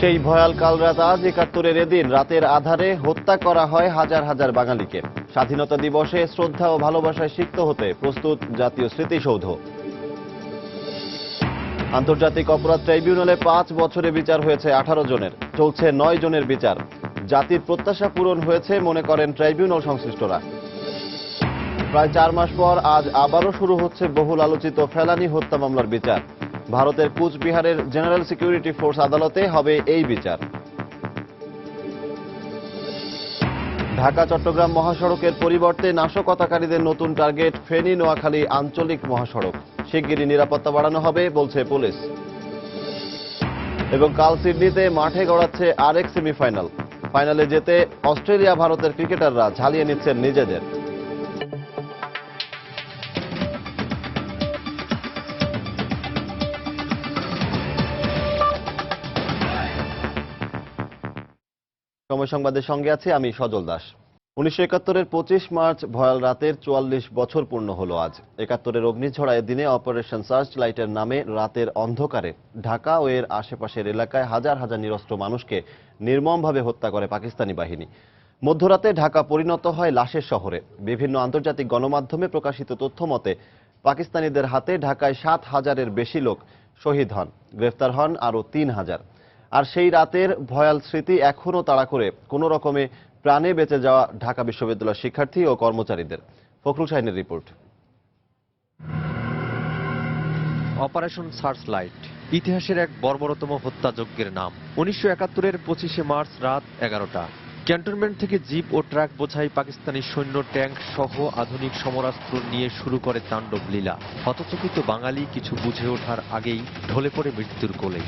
সেই ভয়াল কাল রাত আজ ৭১-এর এদিন রাতের আধারে হত্যা করা হয় হাজার হাজার বাঙালিকে। স্বাধীনতা দিবসে শ্রদ্ধা ও ভালোবাসায় সিক্ত হতে প্রস্তুত জাতীয় স্মৃতিসৌধ। আন্তর্জাতিক অপরাধ ট্রাইব্যুনালে ৫ বছরে বিচার হয়েছে ১৮ জনের, চলছে ৯ জনের বিচার। জাতির প্রত্যাশা পূরণ হয়েছে মনে করেন ট্রাইব্যুনাল সংশ্লিষ্টরা। প্রায় ৪ মাস পর আজ আবারও শুরু হচ্ছে বহুল আলোচিত ফেলানী হত্যা মামলার বিচার। ভারতের কুচবিহারের জেনারেল সিকিউরিটি ফোর্স আদালতে হবে এই বিচার। ঢাকা চট্টগ্রাম মহাসড়কের পরিবর্তে নাশকতাকারীদের নতুন টার্গেট ফেনী নোয়াখালী আঞ্চলিক মহাসড়ক। শিগগিরই নিরাপত্তা বাড়ানো হবে বলছে পুলিশ। এবং কাল সিডনিতে মাঠে গড়াচ্ছে আরেক সেমিফাইনাল। ফাইনালে যেতে অস্ট্রেলিয়া ভারতের ক্রিকেটাররা ঝালিয়ে নিচ্ছেন নিজেদের। সময় সংবাদের সঙ্গে আছি আমি সজল দাস। ১৯৭১-এর ২৫ মার্চ ভয়াল রাতের ৪৪ বছর পূর্ণ হলো আজ। ৭১-এর অগ্নিঝড়ায় দিনে অপারেশন সার্চ লাইটের নামে রাতের অন্ধকারে ঢাকা ও এর আশেপাশের এলাকায় হাজার হাজার নিরস্ত্র মানুষকে নির্মমভাবে হত্যা করে পাকিস্তানি বাহিনী। মধ্যরাতে ঢাকা পরিণত হয় লাশের শহরে। বিভিন্ন আন্তর্জাতিক গণমাধ্যমে প্রকাশিত তথ্য মতে পাকিস্তানিদের হাতে ঢাকায় ৭,০০০-এর বেশি লোক শহীদ হন, গ্রেফতার হন আরও ৩,০০০। আর সেই রাতের ভয়াল স্মৃতি এখনও তাড়া করে কোনো রকমে প্রাণে বেঁচে যাওয়া ঢাকা বিশ্ববিদ্যালয়ের শিক্ষার্থী ও কর্মচারীদের। ফখরুল শাহিনের রিপোর্ট। অপারেশন সার্চ লাইট ইতিহাসের এক বর্বরতম হত্যাযজ্ঞের নাম। ১৯৭১-এর ২৫শে মার্চ রাত ১১টা ক্যান্টনমেন্ট থেকে জিপ ও ট্রাক বোঝাই পাকিস্তানি সৈন্য ট্যাঙ্ক সহ আধুনিক সমরাস্ত্র নিয়ে শুরু করে তাণ্ডব লীলা। হতচকিত বাঙালি কিছু বুঝে ওঠার আগেই ঢলে পড়ে মৃত্যুর কোলে।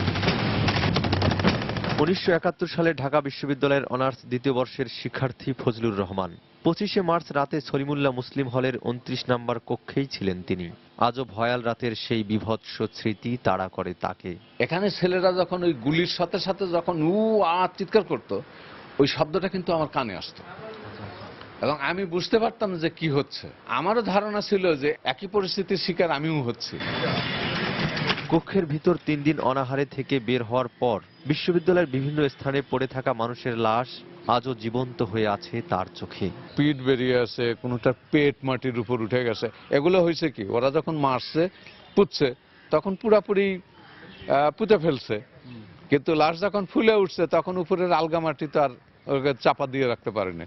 ১৯৭১ সালে ঢাকা বিশ্ববিদ্যালয়ের অনার্স দ্বিতীয় বর্ষের শিক্ষার্থী ফজলুর রহমান। ২৫শে মার্চ রাতে সলিমুল্লাহ মুসলিম হলের ২৯ নম্বর কক্ষেই ছিলেন তিনি। আজও ভয়াল রাতের সেই বিভৎস স্মৃতি তাড়া করে তাকে। এখানে ছেলেরা যখন ওই গুলির সাথে সাথে যখন চিৎকার করত, ওই শব্দটা কিন্তু আমার কানে আসতো এবং আমি বুঝতে পারতাম যে কি হচ্ছে। আমারও ধারণা ছিল যে একই পরিস্থিতির শিকার আমিও হচ্ছি। কক্ষের ভিতর ৩ দিন অনাহারে থেকে বের হওয়ার পর বিশ্ববিদ্যালয়ের বিভিন্ন স্থানে পড়ে থাকা মানুষের লাশ আজও জীবন্ত হয়ে আছে তার চোখে। পিঠ বেরিয়ে আছে, কোনোটার পেট মাটির উপর উঠে গেছে। এগুলো হয়েছে কি, ওরা যখন মারছে পুঁতছে তখন পুরাপুরি পুঁতে ফেলছে, কিন্তু লাশ যখন ফুলে উঠছে তখন উপরের আলগা মাটি তো আর ওকে চাপা দিয়ে রাখতে পারেনি।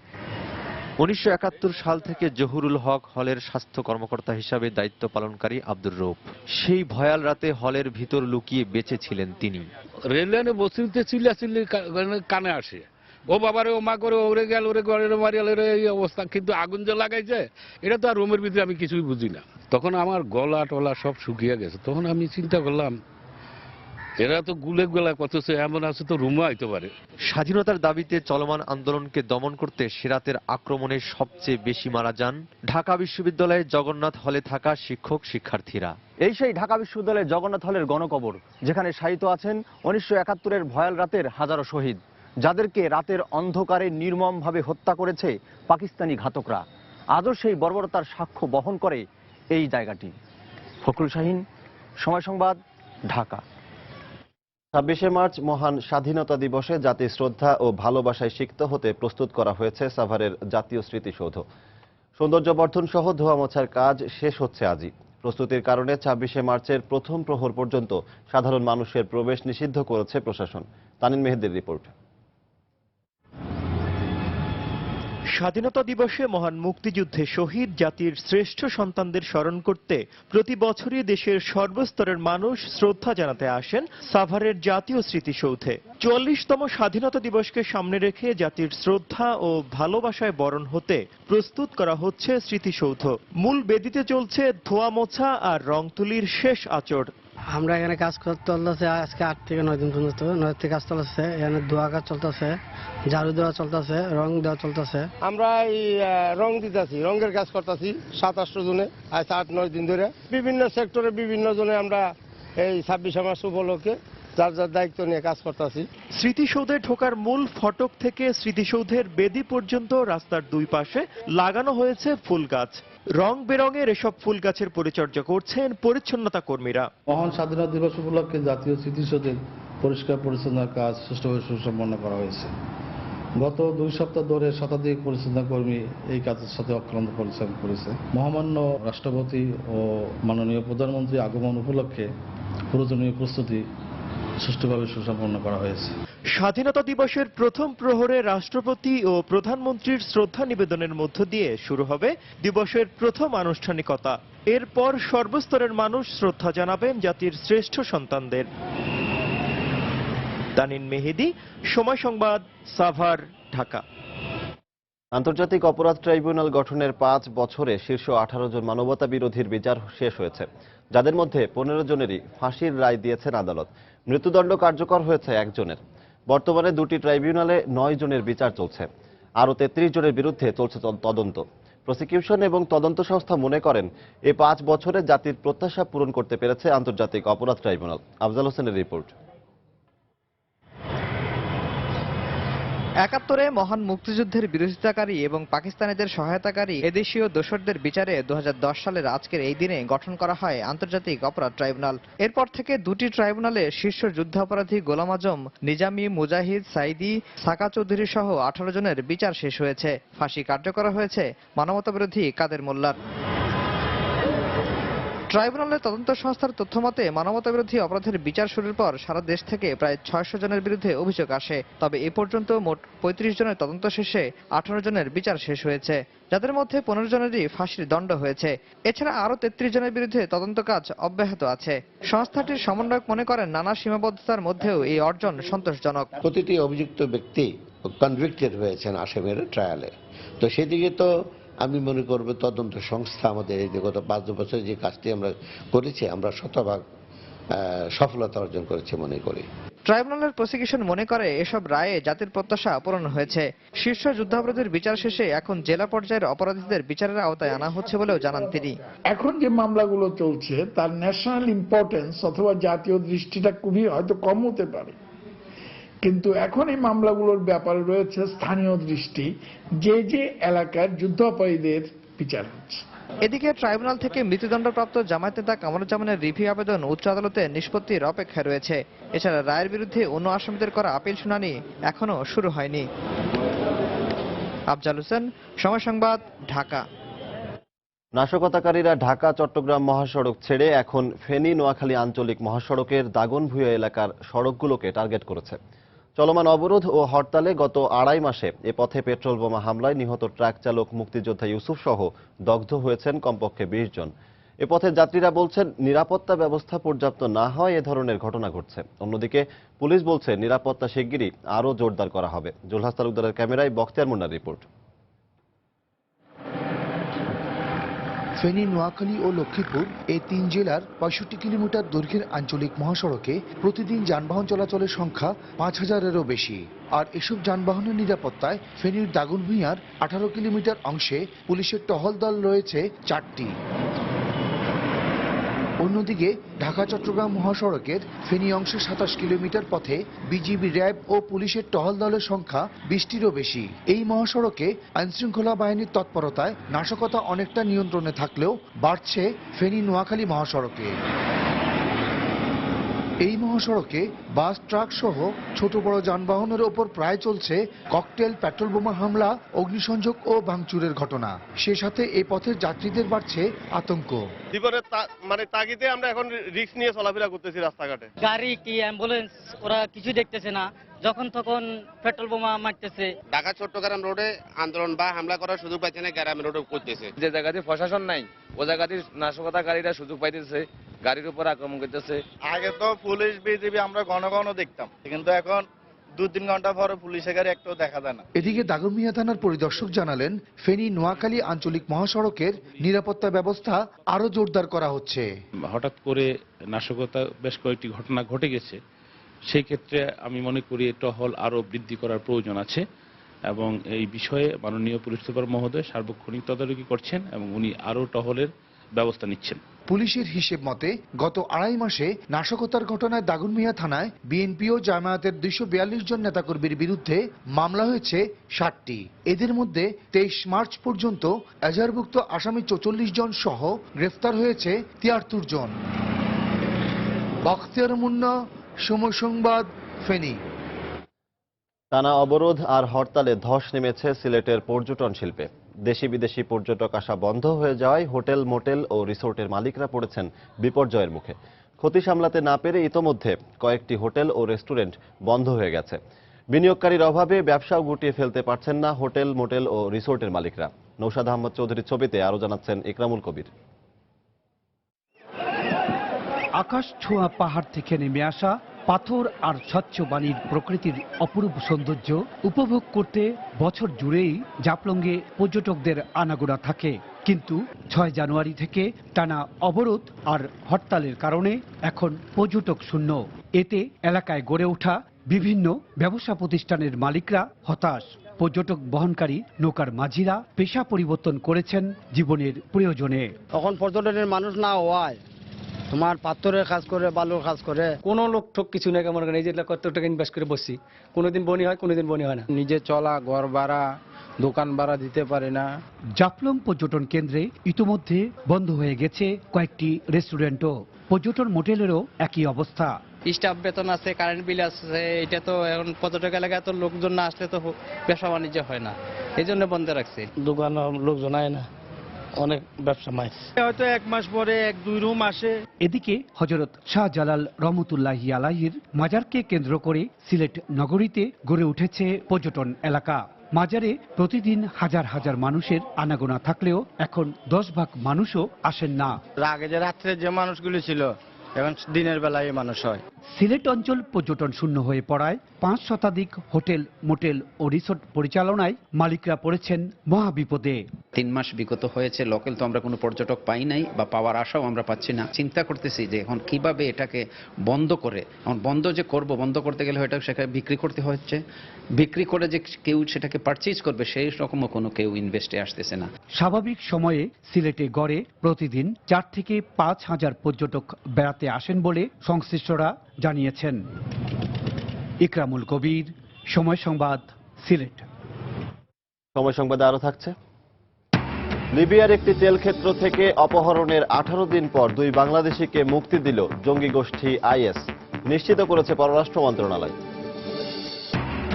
১৯৭১ সাল থেকে জহুরুল হক হলের স্বাস্থ্য কর্মকর্তা হিসাবে দায়িত্ব পালনকারী আব্দুর রৌফ। সেই ভয়াল রাতে হলের ভিতর লুকিয়ে বেঁচে ছিলেন তিনি। রেললাইনে বসিতে চিল্লাচিল্লি কানে আসে, ও বাবারে ও মা করে ওরে গেল ওরে ঘরে মারিয়াল এই অবস্থা। কিন্তু আগুন যে লাগাইছে এটা তো আর রুমের ভিতরে আমি কিছুই বুঝি না। তখন আমার গলা টলা সব শুকিয়ে গেছে। তখন আমি চিন্তা করলাম এরা তো গুলে গোলা করতেছে, এমন আছে তো রুমও আইতে পারে। স্বাধীনতার দাবিতে চলমান আন্দোলনকে দমন করতে সেরাতের আক্রমণে সবচেয়ে বেশি মারা যান ঢাকা বিশ্ববিদ্যালয়ের জগন্নাথ হলে থাকা শিক্ষক শিক্ষার্থীরা। এই সেই ঢাকা বিশ্ববিদ্যালয়ের জগন্নাথ হলের গণকবর, যেখানে শায়িত আছেন ১৯৭১-এর ভয়াল রাতের হাজারো শহীদ, যাদেরকে রাতের অন্ধকারে নির্মমভাবে হত্যা করেছে পাকিস্তানি ঘাতকরা। আজও সেই বর্বরতার সাক্ষ্য বহন করে এই জায়গাটি। ফখরুল শাহিন, সময় সংবাদ, ঢাকা। ২৬শে মার্চ মহান স্বাধীনতা দিবসে জাতির শ্রদ্ধা ও ভালোবাসায় সিক্ত হতে প্রস্তুত করা হয়েছে সাভারের জাতীয় স্মৃতিসৌধ। সৌন্দর্যবর্ধন সহ ধোয়া মোছার কাজ শেষ হচ্ছে আজই। প্রস্তুতির কারণে ২৬শে মার্চের প্রথম প্রহর পর্যন্ত সাধারণ মানুষের প্রবেশ নিষিদ্ধ করেছে প্রশাসন। তানিন মেহেদির রিপোর্ট। স্বাধীনতা দিবসে মহান মুক্তিযুদ্ধে শহীদ জাতির শ্রেষ্ঠ সন্তানদের স্মরণ করতে প্রতি বছরই দেশের সর্বস্তরের মানুষ শ্রদ্ধা জানাতে আসেন সাভারের জাতীয় স্মৃতিসৌধে। ৪৪তম স্বাধীনতা দিবসকে সামনে রেখে জাতির শ্রদ্ধা ও ভালোবাসায় বরণ হতে প্রস্তুত করা হচ্ছে স্মৃতিসৌধ। মূল বেদিতে চলছে ধোয়া মোছা আর রং তুলির শেষ আঁচড়। আমরা এখানে কাজ চলতেছে আজকে ৮ থেকে ৯ দিন পর্যন্ত। ৯ থেকে কাজ চলতেছে, এখানে ধোয়া কাজ চলতেছে, ঝাড়ু দেওয়া চলতেছে, রং দেওয়া চলতেছে। আমরা এই রং দিতেছি, রঙের কাজ করতেছি ৭-৮ জনে, আজ ৮-৯ দিন ধরে বিভিন্ন সেক্টরে বিভিন্ন জনে আমরা এই ২৬শে মার্চ উপলক্ষে যার যার দায়িত্ব নিয়ে কাজ করতেছি। স্মৃতিসৌধে ঢোকার মূল ফটক থেকে স্মৃতিসৌধের বেদি পর্যন্ত রাস্তার দুই পাশে লাগানো হয়েছে ফুল গাছ। রং বেরঙের এসব ফুল গাছের পরিচর্যা করছেন পরিচ্ছন্নতা কর্মীরা। মহান স্বাধীনতা দিবস উপলক্ষে জাতীয় স্মৃতিসৌধের পরিষ্কার পরিচ্ছন্নতার কাজ সুষ্ঠুভাবে সুসম্পন্ন করা হয়েছে। গত 2 সপ্তাহ ধরে শতাধিক পরিচ্ছন্নতা কর্মী এই কাজের সাথে অক্লান্ত পরিশ্রম করেছে। মহামান্য রাষ্ট্রপতি ও মাননীয় প্রধানমন্ত্রী আগমন উপলক্ষে প্রয়োজনীয় প্রস্তুতি সুষ্ঠুভাবে সুসম্পন্ন করা হয়েছে। স্বাধীনতা দিবসের প্রথম প্রহরে রাষ্ট্রপতি ও প্রধানমন্ত্রীর শ্রদ্ধা নিবেদনের মধ্য দিয়ে শুরু হবে দিবসের প্রথম আনুষ্ঠানিকতা। এরপর সর্বস্তরের মানুষ শ্রদ্ধা জানাবেন জাতির শ্রেষ্ঠ সন্তানদের। তানিন মেহেদি, সময় সংবাদ, সাভার, ঢাকা। আন্তর্জাতিক অপরাধ ট্রাইব্যুনাল গঠনের 5 বছরে শীর্ষ 18 জন মানবতা বিরোধীর বিচার শেষ হয়েছে, যাদের মধ্যে 15 জনেরই ফাঁসির রায় দিয়েছেন আদালত। মৃত্যুদণ্ড কার্যকর হয়েছে 1 জনের। বর্তমানে 2টি ট্রাইব্যুনালে 9 জনের বিচার চলছে। আরও 33 জনের বিরুদ্ধে চলছে তদন্ত। প্রসিকিউশন এবং তদন্ত সংস্থা মনে করেন এই 5 বছরে জাতির প্রত্যাশা পূরণ করতে পেরেছে আন্তর্জাতিক অপরাধ ট্রাইব্যুনাল। আফজাল হোসেনের রিপোর্ট। 71-এ মহান মুক্তিযুদ্ধের বিরোধিতাকারী এবং পাকিস্তানিদের সহায়তাকারী এদেশীয় দোসরদের বিচারে 2010 সালের আজকের এই দিনে গঠন করা হয় আন্তর্জাতিক অপরাধ ট্রাইব্যুনাল। এরপর থেকে 2টি ট্রাইব্যুনালে শীর্ষ যুদ্ধাপরাধী গোলাম আজম, নিজামী, মুজাহিদ, সাইদি, সাকা চৌধুরী সহ 18 জনের বিচার শেষ হয়েছে। ফাঁসি কার্যকর হয়েছে মানবতাবিরোধী কাদের মোল্লার। ট্রাইব্যুনালের তদন্ত সংস্থার তথ্যমতে মানবতাবিরোধী অপরাধের বিচার শুরুর পর সারা দেশ থেকে প্রায় 600 জনের বিরুদ্ধে অভিযোগ আসে। তবে এ পর্যন্ত মোট 35 জনের তদন্ত শেষে 18 জনের বিচার শেষ হয়েছে, যাদের মধ্যে 15 জনেরই ফাঁসির দণ্ড হয়েছে। এছাড়া আরও 33 জনের বিরুদ্ধে তদন্ত কাজ অব্যাহত আছে। সংস্থাটির সমন্বয়ক মনে করেন নানা সীমাবদ্ধতার মধ্যেও এই অর্জন সন্তোষজনক। প্রতিটি অভিযুক্ত ব্যক্তি কনভিক্টেড হয়েছেন আসামের ট্রায়ালে। তো সেদিকে তো আমি মনে করব তদন্ত সংস্থা আমাদের এই গত 5 বছরে যে কাজটি আমরা করেছি, আমরা শতভাগ সফলতা অর্জন করেছি মনে করি। ট্রাইব্যুনালের প্রসিকিউশন মনে করে এসব রায়ে জাতির প্রত্যাশা পূরণ হয়েছে। শীর্ষ যুদ্ধাপরাধীর বিচার শেষে এখন জেলা পর্যায়ের অপরাধীদের বিচারের আওতায় আনা হচ্ছে বলেও জানান তিনি। এখন যে মামলাগুলো চলছে তার ন্যাশনাল ইম্পর্টেন্স অথবা জাতীয় দৃষ্টিটা খুবই হয়তো কম হতে পারে, কিন্তু এখন এই মামলাগুলোর ব্যাপারে রয়েছে স্থানীয় দৃষ্টি, যে যে এলাকার যুদ্ধাপরাধীদের বিচার হচ্ছে। এদিকে ট্রাইব্যুনাল থেকে মৃত্যুদণ্ডপ্রাপ্ত জামায়াত নেতা কামরুজ্জামানের রিভিউ আবেদন উচ্চ আদালতে নিষ্পত্তির অপেক্ষায় রয়েছে। এছাড়া রায়ের বিরুদ্ধে অন্য আসামিদের করা আপিল শুনানি এখনো শুরু হয়নি। আফজাল হোসেন, সময় সংবাদ, ঢাকা। নাশকতাকারীরা ঢাকা চট্টগ্রাম মহাসড়ক ছেড়ে এখন ফেনী নোয়াখালী আঞ্চলিক মহাসড়কের দাগনভূঞা এলাকার সড়কগুলোকে টার্গেট করেছে। চলমান অবরোধ ও হরতালে গত 2.5 মাসে এ পথে পেট্রোল বোমা হামলায় নিহত ট্রাক চালক মুক্তিযোদ্ধা ইউসুফ সহ দগ্ধ হয়েছেন কমপক্ষে 20 জন। এ পথের যাত্রীরা বলছেন নিরাপত্তা ব্যবস্থা পর্যাপ্ত না হয় এ ধরনের ঘটনা ঘটছে। অন্যদিকে পুলিশ বলছে নিরাপত্তা শিগগিরই আরও জোরদার করা হবে। জুলহাস তালুকদারের ক্যামেরায় বখতিয়ার মুন্নার রিপোর্ট। ফেনী, নোয়াখালী ও লক্ষ্মীপুর এই 3 জেলার 65 কিলোমিটার দৈর্ঘ্যের আঞ্চলিক মহাসড়কে প্রতিদিন যানবাহন চলাচলের সংখ্যা 5000-এরও বেশি। আর এসব যানবাহনের নিরাপত্তায় ফেনীর দাগনভূঞার 18 কিলোমিটার অংশে পুলিশের টহল দল রয়েছে 4টি। অন্যদিকে ঢাকা চট্টগ্রাম মহাসড়কের ফেনী অংশে 27 কিলোমিটার পথে বিজিবি, র্যাব ও পুলিশের টহল দলের সংখ্যা 20টিরও বেশি। এই মহাসড়কে আইনশৃঙ্খলা বাহিনীর তৎপরতায় নাশকতা অনেকটা নিয়ন্ত্রণে থাকলেও বাড়ছে ফেনী নোয়াখালী মহাসড়কে। এই মহাসড়কে বাস, ট্রাক সহ ছোট বড় যানবাহনের ওপর প্রায় চলছে ককটেল, পেট্রোল বোমা হামলা, অগ্নিসংযোগ ও ভাঙচুরের ঘটনা। সে সাথে এই পথের যাত্রীদের বাড়ছে আতঙ্ক। জীবনের তাগিদে আমরা এখন রিস্ক নিয়ে চলাফেরা করতেছি রাস্তাঘাটে। গাড়ি কি অ্যাম্বুলেন্স ওরা কিছু দেখতেছে না, যখন তখন পেট্রোল বোমা মারতেছে। ঢাকা চট্টগ্রাম রোডে আন্দোলন বা হামলা করার সুযোগ পাইছে না, গ্রাম রোডে করতেছে। যে জায়গাতে প্রশাসন নাই ও জায়গাতে নাশকতাকারীরা সুযোগ পাইতেছে, গাড়ির উপর আক্রমণ করতেছে। আগে তো পুলিশ বিজিবি আমরা ঘন ঘন দেখতাম, কিন্তু এখন 2-3 ঘন্টা পরে পুলিশের গাড়ি একটাও দেখা যায় না। এদিকে দাগনভূঞা থানার পরিদর্শক জানালেন ফেনী নোয়াখালী আঞ্চলিক মহাসড়কের নিরাপত্তা ব্যবস্থা আরো জোরদার করা হচ্ছে। হঠাৎ করে নাশকতা বেশ কয়েকটি ঘটনা ঘটে গেছে, সেই ক্ষেত্রে আমি মনে করি টহল আরো বৃদ্ধি করার প্রয়োজন আছে এবং এই বিষয়ে মাননীয় পুলিশ সুপার মহোদয় সার্বক্ষণিক তদারকি করছেন এবং উনি আরো টহলের ব্যবস্থা নিচ্ছেন। পুলিশের হিসেব মতে গত 2.5 মাসে নাশকতার ঘটনায় দাগনভূঞা থানায় বিএনপি ও জামায়াতের 242 জন নেতাকর্মীর বিরুদ্ধে মামলা হয়েছে 60টি। এদের মধ্যে 23 মার্চ পর্যন্ত এজাহারভুক্ত আসামি 44 জন সহ গ্রেফতার হয়েছে 73 জন। বখতিয়ার মুন্না, সময় সংবাদ, ফেনী। টানা অবরোধ আর হরতালে ধস নেমেছে সিলেটের পর্যটন শিল্পে। দেশি বিদেশি পর্যটক আসা বন্ধ হয়ে যাওয়ায় হোটেল, মোটেল ও রিসোর্টের মালিকরা পড়েছেন বিপর্যয়ের মুখে। ক্ষতি সামলাতে না পেরে ইতোমধ্যে কয়েকটি হোটেল ও রেস্টুরেন্ট বন্ধ হয়ে গেছে। বিনিয়োগকারীর অভাবে ব্যবসাও গুটিয়ে ফেলতে পারছেন না হোটেল, মোটেল ও রিসোর্টের মালিকরা। নৌশাদ আহমদ চৌধুরীর ছবিতে আরো জানাচ্ছেন ইকরামুল কবির। আকাশ ছোঁয়া পাহাড় থেকে নেমে আসা পাথর আর স্বচ্ছ বাণীর প্রকৃতির অপরূপ সৌন্দর্য উপভোগ করতে বছর জুড়েই জাফলংয়ে পর্যটকদের আনাগোনা থাকে। কিন্তু 6 জানুয়ারি থেকে টানা অবরোধ আর হরতালের কারণে এখন পর্যটক শূন্য। এতে এলাকায় গড়ে ওঠা বিভিন্ন ব্যবসা প্রতিষ্ঠানের মালিকরা হতাশ। পর্যটক বহনকারী নৌকার মাঝিরা পেশা পরিবর্তন করেছেন জীবনের প্রয়োজনে। তখন পর্যটনের মানুষ না হওয়ায় তোমার পাথরের কাজ করে, বালুর কাজ করে, কোনো লোক ঠক কিছু নেই। কেমন এই যে কত টাকা ইনভেস্ট করে বসছি, কোনোদিন বনি হয়, কোনোদিন বনি হয় না। নিজে চলা, ঘর ভাড়া, দোকান ভাড়া দিতে পারে না। জাফলং পর্যটন কেন্দ্রে ইতিমধ্যে বন্ধ হয়ে গেছে কয়েকটি রেস্টুরেন্টও। পর্যটন মোটেলেরও একই অবস্থা। স্টাফ বেতন আছে, কারেন্ট বিল আছে, এটা তো এখন পর্যটক এলাকায় তো লোকজন না আসলে তো ব্যবসা বাণিজ্য হয় না, এই জন্য বন্ধ রাখছে। দোকান লোকজন আয় না, অনেক ব্যবসা মাইস, হয়তো 1 মাস পরে 1-2 রুম আসে। এদিকে হযরত শাহজালাল রহমতুল্লাহি আলাইহির মাজারকে কেন্দ্র করে সিলেট নগরীতে গড়ে উঠেছে পর্যটন এলাকা। মাজারে প্রতিদিন হাজার হাজার মানুষের আনাগোনা থাকলেও এখন 10 ভাগ মানুষও আসেন না। আগে যে রাত্রে যে মানুষগুলো ছিল, এখন দিনের বেলায় মানুষ হয়। সিলেট অঞ্চল পর্যটন শূন্য হয়ে পড়ায় 5 শতাধিক হোটেল, মোটেল ও রিসোর্ট পরিচালনায় মালিকরা পড়েছেন মহাবিপদে। 3 মাস বিগত হয়েছে, লোকাল তো আমরা কোনো পর্যটক পাই নাই বা পাওয়ার আশাও আমরা পাচ্ছি না। চিন্তা করতেছি যে এখন কিভাবে এটাকে বন্ধ করে, এখন বন্ধ যে করব, বন্ধ করতে গেলে হয়তো সেখানে বিক্রি করতে হচ্ছে, বিক্রি করে যে কেউ সেটাকে পারচেজ করবে সেই রকমও কোনো কেউ ইনভেস্টে আসতেছে না। স্বাভাবিক সময়ে সিলেটে গড়ে প্রতিদিন 4 থেকে 5 হাজার পর্যটক বেড়াতে আসেন বলে সংশ্লিষ্টরা জানিয়েছেন। ইকরামুল কবির, সময় সংবাদ, সিলেট। সময় সংবাদে আরো থাকছে। লিবিয়ার একটি তেল ক্ষেত্র থেকে অপহরণের 18 দিন পর 2 বাংলাদেশিকে মুক্তি দিল জঙ্গি গোষ্ঠী আইএস, নিশ্চিত করেছে পররাষ্ট্র মন্ত্রণালয়।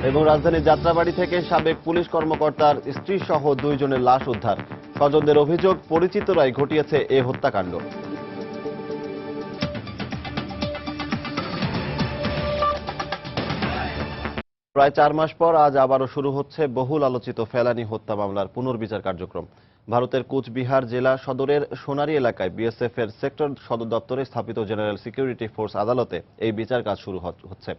এবং রাজধানীর যাত্রাবাড়ি থেকে সাবেক পুলিশ কর্মকর্তার স্ত্রী সহ 2 জনের লাশ উদ্ধার। স্বজনদের অভিযোগ, পরিচিতরাই ঘটিয়েছে এ হত্যাকাণ্ড। প্রায় 4 মাস পর আজ আবারও শুরু হচ্ছে বহুল আলোচিত ফেলানী হত্যা মামলার পুনর্বিচার কার্যক্রম। ভারতের কুচবিহার জেলা সদরের সোনারী এলাকায় বিএসএফ এর সেক্টর সদর দপ্তরে স্থাপিত জেনারেল সিকিউরিটি ফোর্স আদালতে এই বিচার কাজ শুরু হচ্ছে।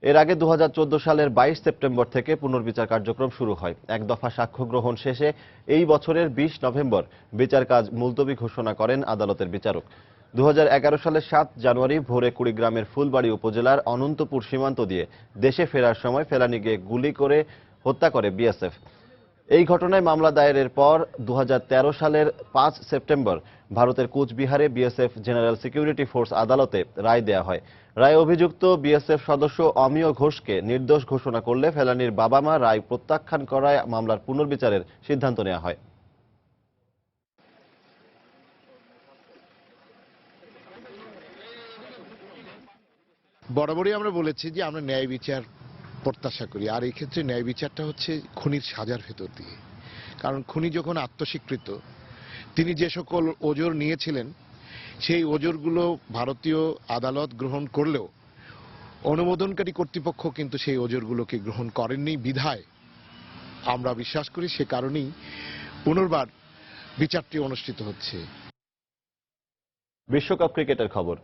এর আগে 2014 সালের 22 সেপ্টেম্বর থেকে পুনর্বিচার কার্যক্রম শুরু হয়। এক দফা সাক্ষ্য গ্রহণ শেষে এই বছরের 20 নভেম্বর বিচার কাজ মুলতবি ঘোষণা করেন আদালতের বিচারক। 2011 সালের 7 জানুয়ারি ভোরে কুড়িগ্রামের ফুলবাড়ী উপজেলার অনন্তপুর সীমান্ত দিয়ে দেশে ফেরার সময় ফেলানীকে গুলি করে হত্যা করে বিএসএফ। এই ঘটনায় মামলা দায়েরের পর 2013 সালের 5 সেপ্টেম্বর ভারতের কুচবিহারে বিএসএফ জেনারেল সিকিউরিটি ফোর্স আদালতে রায় দেয়া হয়। রায়ে অভিযুক্ত বিএসএফ সদস্য অমিয় ঘোষকে নির্দোষ ঘোষণা করলে ফেলানীর বাবা মা রায় প্রত্যাখ্যান করায় মামলার পুনর্বিচারের সিদ্ধান্ত নেওয়া হয়। বরাবরই আমরা বলেছি যে আমরা ন্যায় বিচার প্রত্যাশা করি, আর এই ক্ষেত্রে ন্যায় বিচারটা হচ্ছে খুনির সাজার ভেতর দিয়ে। কারণ খুনি যখন আত্মস্বীকৃত, তিনি যে সকল ওজর নিয়েছিলেন সেই ওজরগুলো ভারতীয় আদালত গ্রহণ করলেও অনুমোদনকারী কর্তৃপক্ষ কিন্তু সেই ওজরগুলোকে গ্রহণ করেননি বিধায় আমরা বিশ্বাস করি সে কারণেই পুনর্বার বিচারটি অনুষ্ঠিত হচ্ছে। বিশ্বকাপ ক্রিকেটের খবর।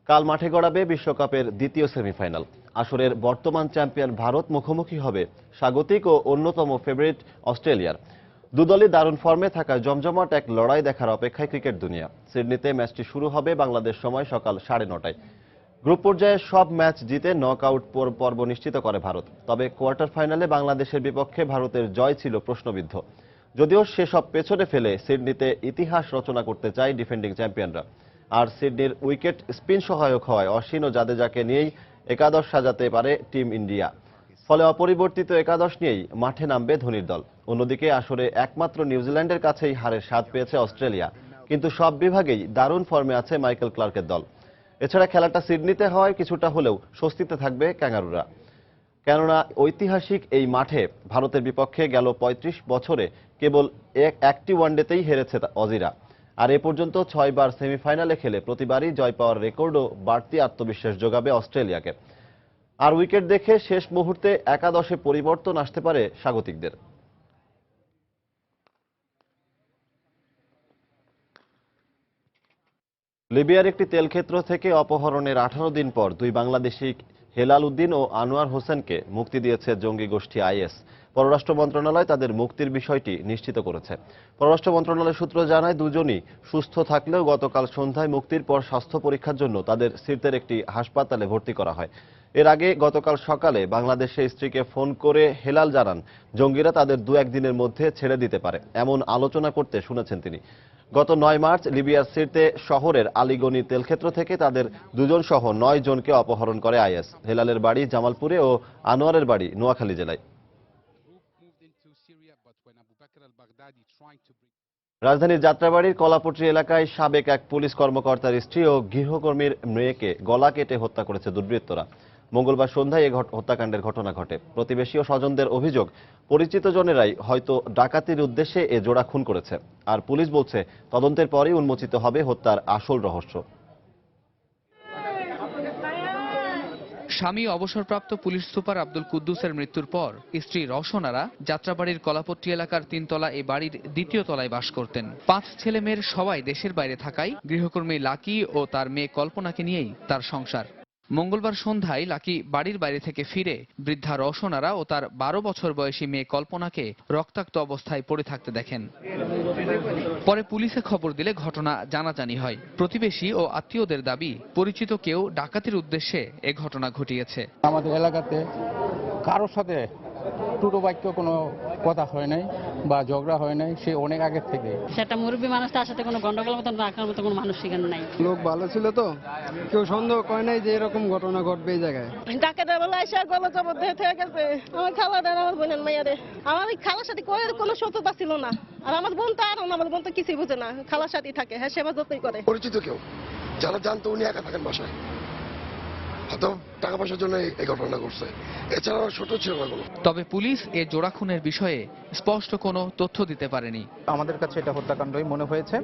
কাল মাঠে গড়াবে বিশ্বকাপের দ্বিতীয় সেমিফাইনাল। আসরের বর্তমান চ্যাম্পিয়ন ভারত মুখোমুখি হবে স্বাগতিক ও অন্যতম ফেভারিট অস্ট্রেলিয়ার। দুদলই দারুণ ফর্মে থাকায় জমজমাট এক লড়াই দেখার অপেক্ষায় ক্রিকেট দুনিয়া। সিডনিতে ম্যাচটি শুরু হবে বাংলাদেশ সময় সকাল 9:30টায়। গ্রুপ পর্যায়ে সব ম্যাচ জিতে নক আউট পর্ব নিশ্চিত করে ভারত। তবে কোয়ার্টার ফাইনালে বাংলাদেশের বিপক্ষে ভারতের জয় ছিল প্রশ্নবিদ্ধ। যদিও সেসব পেছনে ফেলে সিডনিতে ইতিহাস রচনা করতে চায় ডিফেন্ডিং চ্যাম্পিয়নরা। আর সিডনির উইকেট স্পিন সহায়ক হওয়ায় অশ্বিন ও জাদেজাকে নিয়েই একাদশ সাজাতে পারে টিম ইন্ডিয়া। ফলে অপরিবর্তিত একাদশ নিয়েই মাঠে নামবে ধোনির দল। অন্যদিকে আসরে একমাত্র নিউজিল্যান্ডের কাছেই হারের স্বাদ পেয়েছে অস্ট্রেলিয়া, কিন্তু সব বিভাগেই দারুণ ফর্মে আছে মাইকেল ক্লার্কের দল। এছাড়া খেলাটা সিডনিতে হওয়ায় কিছুটা হলেও স্বস্তিতে থাকবে ক্যাঙ্গারুরা, কেননা ঐতিহাসিক এই মাঠে ভারতের বিপক্ষে গেল ৩৫ বছরে কেবল একটি ওয়ানডেতেই হেরেছে অজিরা। আর এ পর্যন্ত ৬ বার সেমিফাইনালে খেলে প্রতিবারই জয় পাওয়ার রেকর্ডও বাড়তি আত্মবিশ্বাস যোগাবে অস্ট্রেলিয়াকে। আর উইকেট দেখে শেষ মুহূর্তে একাদশে পরিবর্তন আসতে পারে স্বাগতিকদের। লিবিয়ার একটি তেলক্ষেত্র থেকে অপহরণের ১৮ দিন পর দুই বাংলাদেশি হেলাল উদ্দিন ও আনোয়ার হোসেনকে মুক্তি দিয়েছে জঙ্গি গোষ্ঠী আইএস। পররাষ্ট্র মন্ত্রণালয় তাদের মুক্তির বিষয়টি নিশ্চিত করেছে। পররাষ্ট্র মন্ত্রণালয় সূত্র জানায়, দুজনই সুস্থ থাকলেও গতকাল সন্ধ্যায় মুক্তির পর স্বাস্থ্য পরীক্ষার জন্য তাদের সিরতের একটি হাসপাতালে ভর্তি করা হয়। এর আগে গতকাল সকালে বাংলাদেশে স্ত্রীকে ফোন করে হেলাল জানান জঙ্গিরা তাদের ২-১ দিনের মধ্যে ছেড়ে দিতে পারে, এমন আলোচনা করতে শুনেছেন তিনি। গত ৯ মার্চ লিবিয়ার সিরতে শহরের আলীগনি তেলক্ষেত্র থেকে তাদের দুজন সহ ৯ জনকে অপহরণ করে আইএস। হেলালের বাড়ি জামালপুরে ও আনোয়ারের বাড়ি নোয়াখালী জেলায়। রাজধানীর যাত্রাবাড়ির কলাপট্রি এলাকায় সাবেক এক পুলিশ কর্মকর্তার স্ত্রী ও গৃহকর্মীর মেয়েকে গলা কেটে হত্যা করেছে দুর্বৃত্তরা। মঙ্গলবার সন্ধ্যায় এই হত্যাকাণ্ডের ঘটনা ঘটে। প্রতিবেশী ও স্বজনদের অভিযোগ, পরিচিত জনেরাই হয়তো ডাকাতির উদ্দেশ্যে এ জোড়া খুন করেছে। আর পুলিশ বলছে তদন্তের পরই উন্মোচিত হবে হত্যার আসল রহস্য। স্বামী অবসরপ্রাপ্ত পুলিশ সুপার আব্দুল কুদ্দুসের মৃত্যুর পর স্ত্রী রওশনারা যাত্রাবাড়ির কলাপট্টি এলাকার ৩ তলা এই বাড়ির ২য় তলায় বাস করতেন। ৫ ছেলে মেয়ের সবাই দেশের বাইরে থাকায় গৃহকর্মী লাকি ও তার মেয়ে কল্পনাকে নিয়েই তার সংসার। মঙ্গলবার সন্ধ্যায় লাকি বাড়ির বাইরে থেকে ফিরে বৃদ্ধা রওশনারা ও তার ১২ বছর বয়সী মেয়ে কল্পনাকে রক্তাক্ত অবস্থায় পড়ে থাকতে দেখেন। পরে পুলিশে খবর দিলে ঘটনা জানাজানি হয়। প্রতিবেশী ও আত্মীয়দের দাবি, পরিচিত কেউ ডাকাতির উদ্দেশ্যে এ ঘটনা ঘটিয়েছে। আমাদের এলাকাতে কারোর সাথে টুটো বাক্য কোনো কথা হয় নাই বা ঝগড়া হয় নাই, সে অনেক আগের থেকে। সেটা মুরব্বী মানুষ, তার সাথে কোনো গন্ডগোল মতন রাখার মতো কোনো মানুষ সেখানে নাই। লোক ভালো ছিল তো, কেউ সন্দেহ করে নাই যে এরকম ঘটনা ঘটবে এই জায়গায়। ডাকাতের বেলা এসে গলা জবর দিয়ে থেকে গেছে আমার খালাদের, আমার বোনের মাইয়ারে। আমার খালার সাথে কোনো শত্রুতা ছিল না। আর আমার বোন তো আর আমার বোন তো কিছুই বুঝে না, খালার সাথেই থাকে, হ্যাঁ সেবা যতই করে। পরিচিত কেউ যারা জানতো উনি একা থাকেন বাসায়, হয়তো টাকা পয়সার জন্য এই ঘটনা ঘটছে, এছাড়া ছোট ছিল না কোনো। তবে পুলিশ এ জোড়া খুনের বিষয়ে স্পষ্ট কোনো তথ্য দিতে পারেনি। আমাদের কাছে এটা হত্যাকাণ্ডই মনে হয়েছে।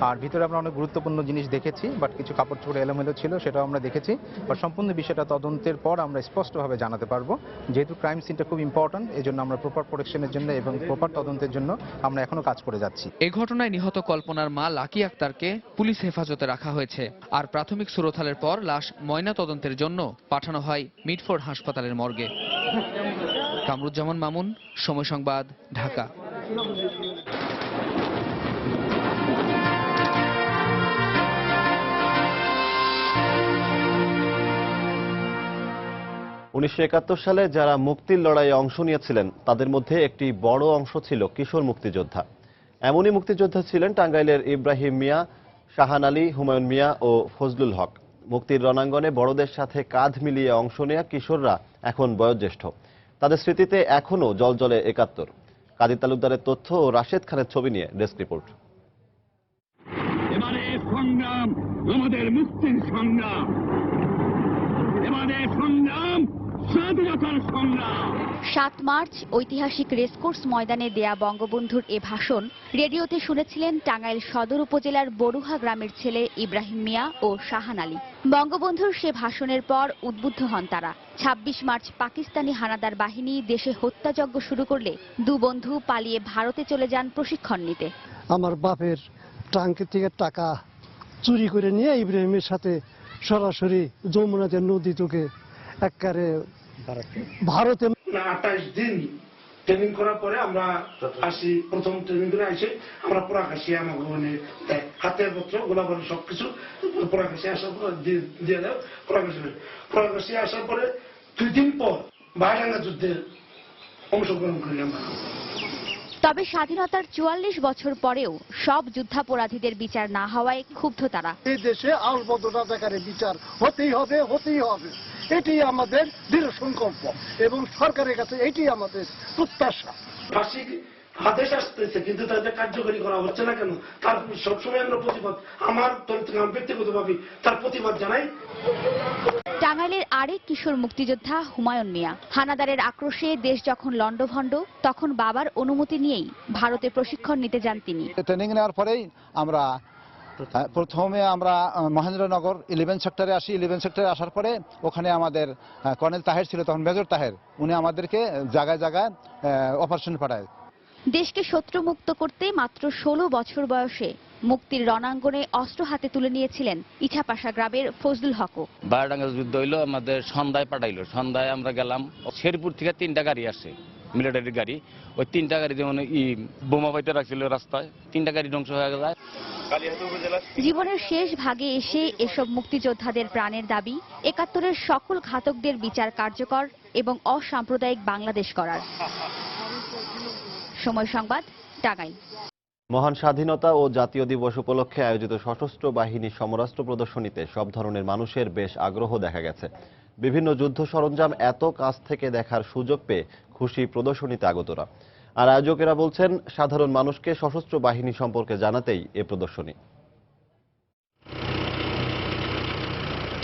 আর ভিতরে আমরা অনেক গুরুত্বপূর্ণ জিনিস দেখেছি, বাট কিছু কাপড় চোপড় এলোমেলো ছিল, সেটাও আমরা দেখেছি। বা সম্পূর্ণ বিষয়টা তদন্তের পর আমরা স্পষ্টভাবে জানাতে পারবো। যেহেতু ক্রাইম সিনটা খুব ইম্পর্টেন্ট, এই জন্য আমরা প্রপার প্রোটেকশনের জন্য এবং প্রপার তদন্তের জন্য আমরা এখনো কাজ করে যাচ্ছি। এই ঘটনায় নিহত কল্পনার মা লাকি আক্তারকে পুলিশ হেফাজতে রাখা হয়েছে। আর প্রাথমিক সুরতহালের পর লাশ ময়না তদন্তের জন্য পাঠানো হয় মিডফোর্ড হাসপাতালের মর্গে। কামরুজ্জামান মামুন, সময় সংবাদ, ঢাকা। ১৯৭১ সালে যারা মুক্তির লড়াইয়ে অংশ নিয়েছিলেন তাদের মধ্যে একটি বড় অংশ ছিল কিশোর মুক্তিযোদ্ধা। এমনই মুক্তিযোদ্ধা ছিলেন টাঙ্গাইলের ইব্রাহিম মিয়া, শাহান আলী, হুমায়ুন মিয়া ও ফজলুল হক। মুক্তির রণাঙ্গনে বড়দের সাথে কাঁধ মিলিয়ে অংশ নেয়া কিশোররা এখন বয়োজ্যেষ্ঠ। তাদের স্মৃতিতে এখনও জ্বলজ্বলে ৭১। কাজী তালুকদারের তথ্য ও রাশেদ খানের ছবি নিয়ে ডেস্ক রিপোর্ট। এবারে সংগ্রাম আমাদের মুক্তির সংগ্রাম, এবারে সংগ্রাম স্বাধীনতার সংগ্রাম। ৭ মার্চ ঐতিহাসিক রেসকোর্স ময়দানে দেয়া বঙ্গবন্ধুর এ ভাষণ রেডিওতে শুনেছিলেন টাঙ্গাইল সদর উপজেলার বরুহা গ্রামের ছেলে ইব্রাহিম মিয়া ও শাহান আলী। বঙ্গবন্ধুর সে ভাষণের পর উদ্বুদ্ধ হন তারা। ২৬ মার্চ পাকিস্তানি হানাদার বাহিনী দেশে হত্যাযজ্ঞ শুরু করলে দু বন্ধু পালিয়ে ভারতে চলে যান প্রশিক্ষণ নিতে। আমার বাপের ট্রাঙ্কের থেকে টাকা চুরি করে নিয়ে ইব্রাহিমের সাথে সরাসরি যমুনাতে নদী থেকে একবারে ভারতে ২৮ দিন ট্রেনিং করার পরে আমরা আসি। প্রথম ট্রেনিং করে আসি আমরা পুরাকাশি আমাকে হাতের পত্র গোলাবারি সবকিছু পুরাকাশি আসার পর দিয়ে দেয়। পুরাকাশি আসার পরে 2 দিন পর বাইরাঙ্গা যুদ্ধে অংশগ্রহণ করি আমরা। তবে স্বাধীনতার ৪৪ বছর পরেও সব যুদ্ধাপরাধীদের বিচার না হওয়ায় ক্ষুব্ধ তারা। এই দেশে আলবদর রাজাকারের বিচার হতেই হবে, হতেই হবে। এটি আমাদের দৃঢ় সংকল্প এবং সরকারের কাছে এটি আমাদের প্রত্যাশা। ফাঁসির আদেশ আসতেছে কিন্তু তাদের কার্যকরী করা হচ্ছে না কেন? তার সবসময় আমরা প্রতিবাদ, আমার ব্যক্তিগতভাবে তার প্রতিবাদ জানাই। টাঙ্গাইলের আরেক কিশোর মুক্তিযোদ্ধা হুমায়ুন মিয়া। হানাদারের আক্রোশে দেশ যখন লণ্ডভণ্ড, তখন বাবার অনুমতি নিয়েই ভারতে প্রশিক্ষণ নিতে যান তিনি। ট্রেনিং নেওয়ার পরেই প্রথমে আমরা মহেন্দ্রনগর 11 সেক্টরে আসি। 11 সেক্টরে আসার পরে ওখানে আমাদের কর্নেল তাহের ছিল, তখন মেজর তাহের, উনি আমাদেরকে জায়গায় জায়গায় অপারেশন পাঠায়। দেশকে শত্রুমুক্ত করতে মাত্র 16 বছর বয়সে মুক্তির রণাঙ্গনে অস্ত্র হাতে তুলে নিয়েছিলেন ইছাপাশা গ্রামের ফজলুল হকও। বারডাঙ্গা যুদ্ধ হইলো, আমাদের সন্ধ্যায় পাঠাইলো। সন্ধ্যায় আমরা গেলাম, শেরপুর থেকে 3টা গাড়ি আসে, মিলিটারি গাড়ি। ওই 3টা গাড়ি যেমন বোমা পাইতে রাখছিল রাস্তায়, 3টা গাড়ি ধ্বংস হয়ে যায়। জীবনের শেষ ভাগে এসে এসব মুক্তিযোদ্ধাদের প্রাণের দাবি ৭১-এর সকল ঘাতকদের বিচার কার্যকর এবং অসাম্প্রদায়িক বাংলাদেশ করার। সময় সংবাদ, টাঙ্গাইল। মহান স্বাধীনতা ও জাতীয় দিবস উপলক্ষে আয়োজিত সশস্ত্র বাহিনী সমরাস্ত্র প্রদর্শনীতে সব ধরনের মানুষের বেশ আগ্রহ দেখা গেছে। বিভিন্ন যুদ্ধ সরঞ্জাম এত কাছ থেকে দেখার সুযোগ পেয়ে খুশি প্রদর্শনীতে আগতরা। আর আয়োজকেরা বলছেন, সাধারণ মানুষকে সশস্ত্র বাহিনী সম্পর্কে জানাতেই এ প্রদর্শনী।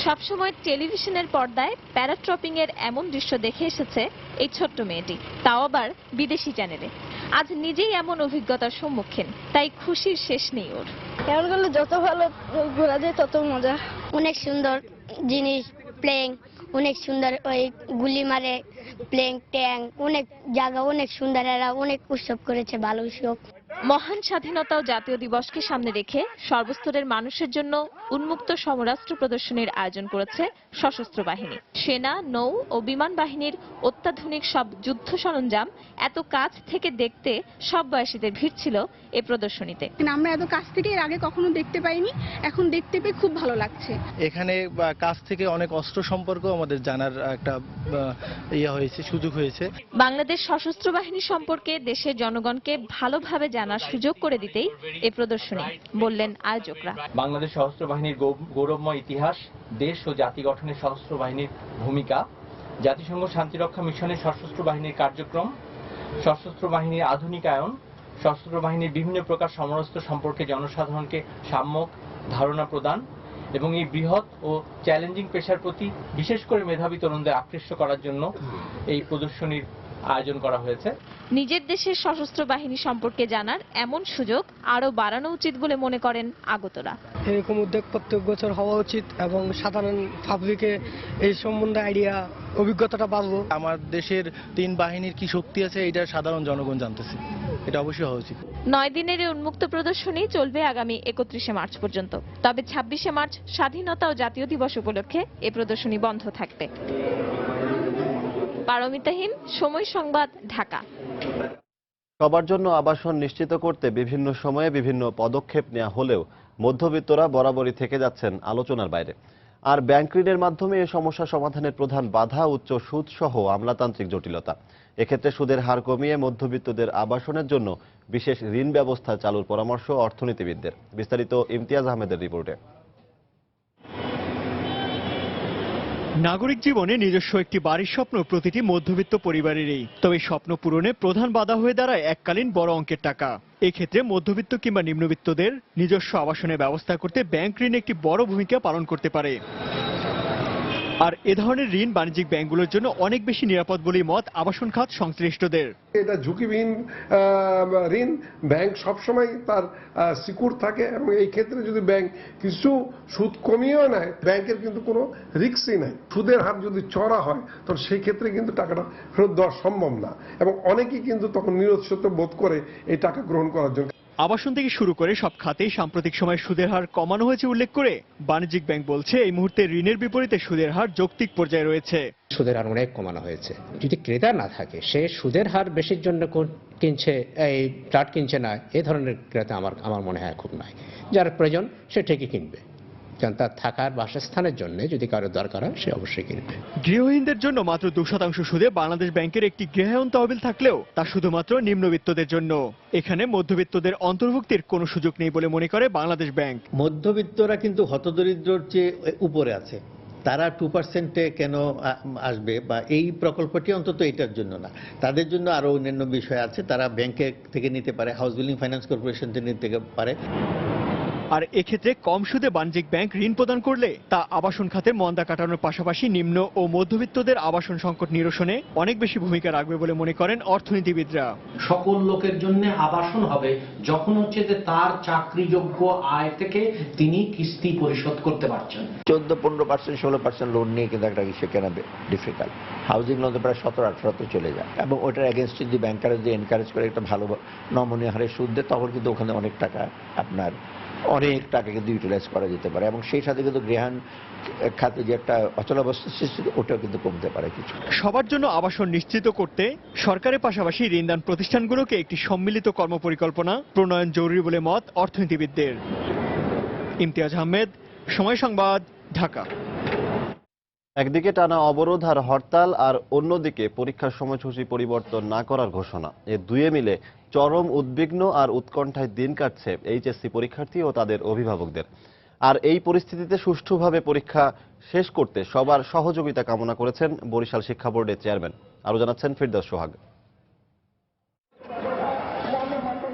সবসময় টেলিভিশনের পর্দায় প্যারাট্রপিং এর এমন দৃশ্য দেখে এসেছে এই ছোট্ট মেয়েটি, তাও আবার বিদেশি চ্যানেলে। আজ নিজেই এমন অভিজ্ঞতার সম্মুখীন, তাই খুশির শেষ নেই ওর। কেমন করলে যত ভালো ঘোরা যায় তত মজা। অনেক সুন্দর জিনিস, প্লেন অনেক সুন্দর, ওই গুলি মারে প্লেন, ট্যাঙ্ক, অনেক জায়গা অনেক সুন্দর। এরা অনেক উৎসব করেছে, ভালো উৎসব। মহান স্বাধীনতা ও জাতীয় দিবসকে সামনে রেখে সর্বস্তরের মানুষের জন্য উন্মুক্ত সমরাস্ত্র প্রদর্শনীর আয়োজন করেছে সশস্ত্র বাহিনী। সেনা, নৌ ও বিমান বাহিনীর অত্যাধুনিক সব যুদ্ধ সরঞ্জাম এত কাছ থেকে দেখতে সব বয়সীদের ভিড় ছিল এ প্রদর্শনীতে। আমরা এত কাছ থেকে এর আগে কখনো দেখতে পাইনি, এখন দেখতে পেয়ে খুব ভালো লাগছে। এখানে কাছ থেকে অনেক অস্ত্র সম্পর্ক আমাদের জানার একটা হয়েছে, সুযোগ হয়েছে। বাংলাদেশ সশস্ত্র বাহিনী সম্পর্কে দেশের জনগণকে ভালোভাবে জানার সুযোগ করে দিতেই এই প্রদর্শনী, বললেন আয়োজকরা। বাংলাদেশ সশস্ত্র বাহিনীর গৌরবময় ইতিহাস, দেশ ও জাতি গঠনে সশস্ত্র বাহিনীর ভূমিকা, জাতিসংঘ শান্তিরক্ষা মিশনের সশস্ত্র বাহিনীর কার্যক্রম, সশস্ত্র বাহিনীর আধুনিকায়ন, সশস্ত্র বাহিনীর বিভিন্ন প্রকার সমরাস্ত্র সম্পর্কে জনসাধারণকে সাম্যক ধারণা প্রদান এবং এই বৃহৎ ও চ্যালেঞ্জিং পেশার প্রতি বিশেষ করে মেধাবী তরুণদের আকৃষ্ট করার জন্য এই প্রদর্শনীর আয়োজন করা হয়েছে। নিজের দেশের সশস্ত্র বাহিনী সম্পর্কে জানার এমন সুযোগ আরো বাড়ানো উচিত বলে মনে করেন আগতরা। এরকম উদ্যোগ প্রত্যেক বছর হওয়া উচিত এবং সাধারণ পাবলিকে এই সম্বন্ধে আইডিয়া, অভিজ্ঞতাটা বাড়বো। আমার দেশের 3 বাহিনীর কি শক্তি আছে এটা সাধারণ জনগণ জানতেছে, এটা অবশ্যই হওয়া উচিত। 9 দিনের এই উন্মুক্ত প্রদর্শনী চলবে আগামী 31শে মার্চ পর্যন্ত। তবে 26শে মার্চ স্বাধীনতা ও জাতীয় দিবস উপলক্ষে এই প্রদর্শনী বন্ধ থাকবে। পারমিতাহীন, সময় সংবাদ, ঢাকা। সবার জন্য আবাসন নিশ্চিত করতে বিভিন্ন সময়ে বিভিন্ন পদক্ষেপ নেওয়া হলেও মধ্যবিত্তরা বরাবরই থেকে যাচ্ছেন আলোচনার বাইরে। আর ব্যাংক ঋণের মাধ্যমে এই সমস্যা সমাধানের প্রধান বাধা উচ্চ সুদ সহ আমলাতান্ত্রিক জটিলতা। এক্ষেত্রে সুদের হার কমিয়ে মধ্যবিত্তদের আবাসনের জন্য বিশেষ ঋণ ব্যবস্থা চালুর পরামর্শ অর্থনীতিবিদদের। বিস্তারিত ইমতিয়াজ আহমেদের রিপোর্টে। নাগরিক জীবনে নিজস্ব একটি বাড়ির স্বপ্ন প্রতিটি মধ্যবিত্ত পরিবারেরই। তবে স্বপ্ন পূরণে প্রধান বাধা হয়ে দাঁড়ায় এককালীন বড় অঙ্কের টাকা। এক্ষেত্রে মধ্যবিত্ত কিংবা নিম্নবিত্তদের নিজস্ব আবাসনের ব্যবস্থা করতে ব্যাংক ঋণ একটি বড় ভূমিকা পালন করতে পারে। আর এ ধরনের ঋণ বাণিজ্যিক ব্যাংকগুলোর জন্য অনেক বেশি নিরাপদ বলেই মত আবাসন খাত সংশ্লিষ্টদের। এটা ঝুঁকিবিহীন ঋণ, ব্যাংক সবসময় তার সিকিউর থাকে এবং এই ক্ষেত্রে যদি ব্যাংক কিছু সুদ কমিয়েও নেয়, ব্যাংকের কিন্তু কোনো রিস্কই নাই। সুদের হার যদি চড়া হয় তখন সেই ক্ষেত্রে কিন্তু টাকাটা ফেরত দেওয়া সম্ভব না এবং অনেকেই কিন্তু তখন নিরুৎসাহিত বোধ করে এই টাকা গ্রহণ করার জন্য। আবাসন থেকে শুরু করে সব খাতেই সাম্প্রতিক সময়ে সুদের হার কমানো হয়েছে উল্লেখ করে বাণিজ্যিক ব্যাংক বলছে, এই মুহূর্তে ঋণের বিপরীতে সুদের হার যৌক্তিক পর্যায়ে রয়েছে। সুদের হার অনেক কমানো হয়েছে। যদি ক্রেতা না থাকে, সে সুদের হার বেশির জন্য কিনছে, এই ফ্ল্যাট কিনছে না, এ ধরনের ক্রেতা আমার মনে হয় খুব নাই। যার প্রয়োজন সে ঠিকই কিনবে, কারণ তার থাকার বাসস্থানের জন্য যদি কারো দরকার হয় সে অবশ্যই কিনবে। গৃহহীনদের জন্য মাত্র 2% সুদে বাংলাদেশ ব্যাংকের একটি গৃহায়ন তহবিল থাকলেও তা শুধুমাত্র নিম্নবিত্তদের জন্য। এখানে মধ্যবিত্তদের অন্তর্ভুক্তির কোনো সুযোগ নেই বলে মনে করে বাংলাদেশ ব্যাংক। মধ্যবিত্তরা কিন্তু হতদরিদ্রর চেয়ে উপরে আছে, তারা 2%-এ কেন আসবে, বা এই প্রকল্পটি অন্তত এটার জন্য না, তাদের জন্য আরো অন্যান্য বিষয় আছে, তারা ব্যাংকের থেকে নিতে পারে, হাউস বিল্ডিং ফাইন্যান্স কর্পোরেশন থেকে নিতে পারে। আর এক্ষেত্রে কম সুদে বাণিজ্যিক ব্যাংক ঋণ প্রদান করলে তা আবাসন খাতে মন্দা কাটানোর পাশাপাশি নিম্ন ও মধ্যবিত্তদের আবাসন সংকট নিরসনে অনেক বেশি ভূমিকা রাখবে বলে মনে করেন অর্থনীতিবিদরা। সকল লোকের জন্য আবাসন হবে যখন হচ্ছে যে তার চাকরিযোগ্য আয় থেকে তিনি কিস্তি পরিশোধ করতে পারছেন। 14-15%, 16% লোন নিয়ে কিন্তু একটা কিছু কেনা ডিফিকাল্ট। হাউজিং লোন প্রায় 17-18 চলে যায়, এবং ওটার এগেনস্ট যদি ব্যাংকার যদি এনকারেজ করে একটা ভালো নমনীয় হারে সুদ দেয়, তখন কিন্তু ওখানে অনেক টাকা কিন্তু ইউটিলাইজ করা যেতে পারে, এবং সেই সাথে কিন্তু গৃহায়ণ খাতে যে একটা অচলাবস্থা সৃষ্টি, ওটাও কিন্তু কমতে পারে কিছু। সবার জন্য আবাসন নিশ্চিত করতে সরকারের পাশাপাশি ঋণদান প্রতিষ্ঠানগুলোকে একটি সম্মিলিত কর্মপরিকল্পনা প্রণয়ন জরুরি বলে মত অর্থনীতিবিদদের। ইমতিয়াজ আহমেদ, সময় সংবাদ, ঢাকা। একদিকে টানা অবরোধ আর হরতাল, আর অন্যদিকে পরীক্ষার সময়সূচি পরিবর্তন না করার ঘোষণা, এ দুয়ে মিলে চরম উদ্বিগ্ন আর উৎকণ্ঠায় দিন কাটছে এইচএসসি পরীক্ষার্থী ও তাদের অভিভাবকদের। আর এই পরিস্থিতিতে সুষ্ঠুভাবে পরীক্ষা শেষ করতে সবার সহযোগিতা কামনা করেছেন বরিশাল শিক্ষা বোর্ডের চেয়ারম্যান। আরো জানাচ্ছেন ফিরদৌস সোহাগ।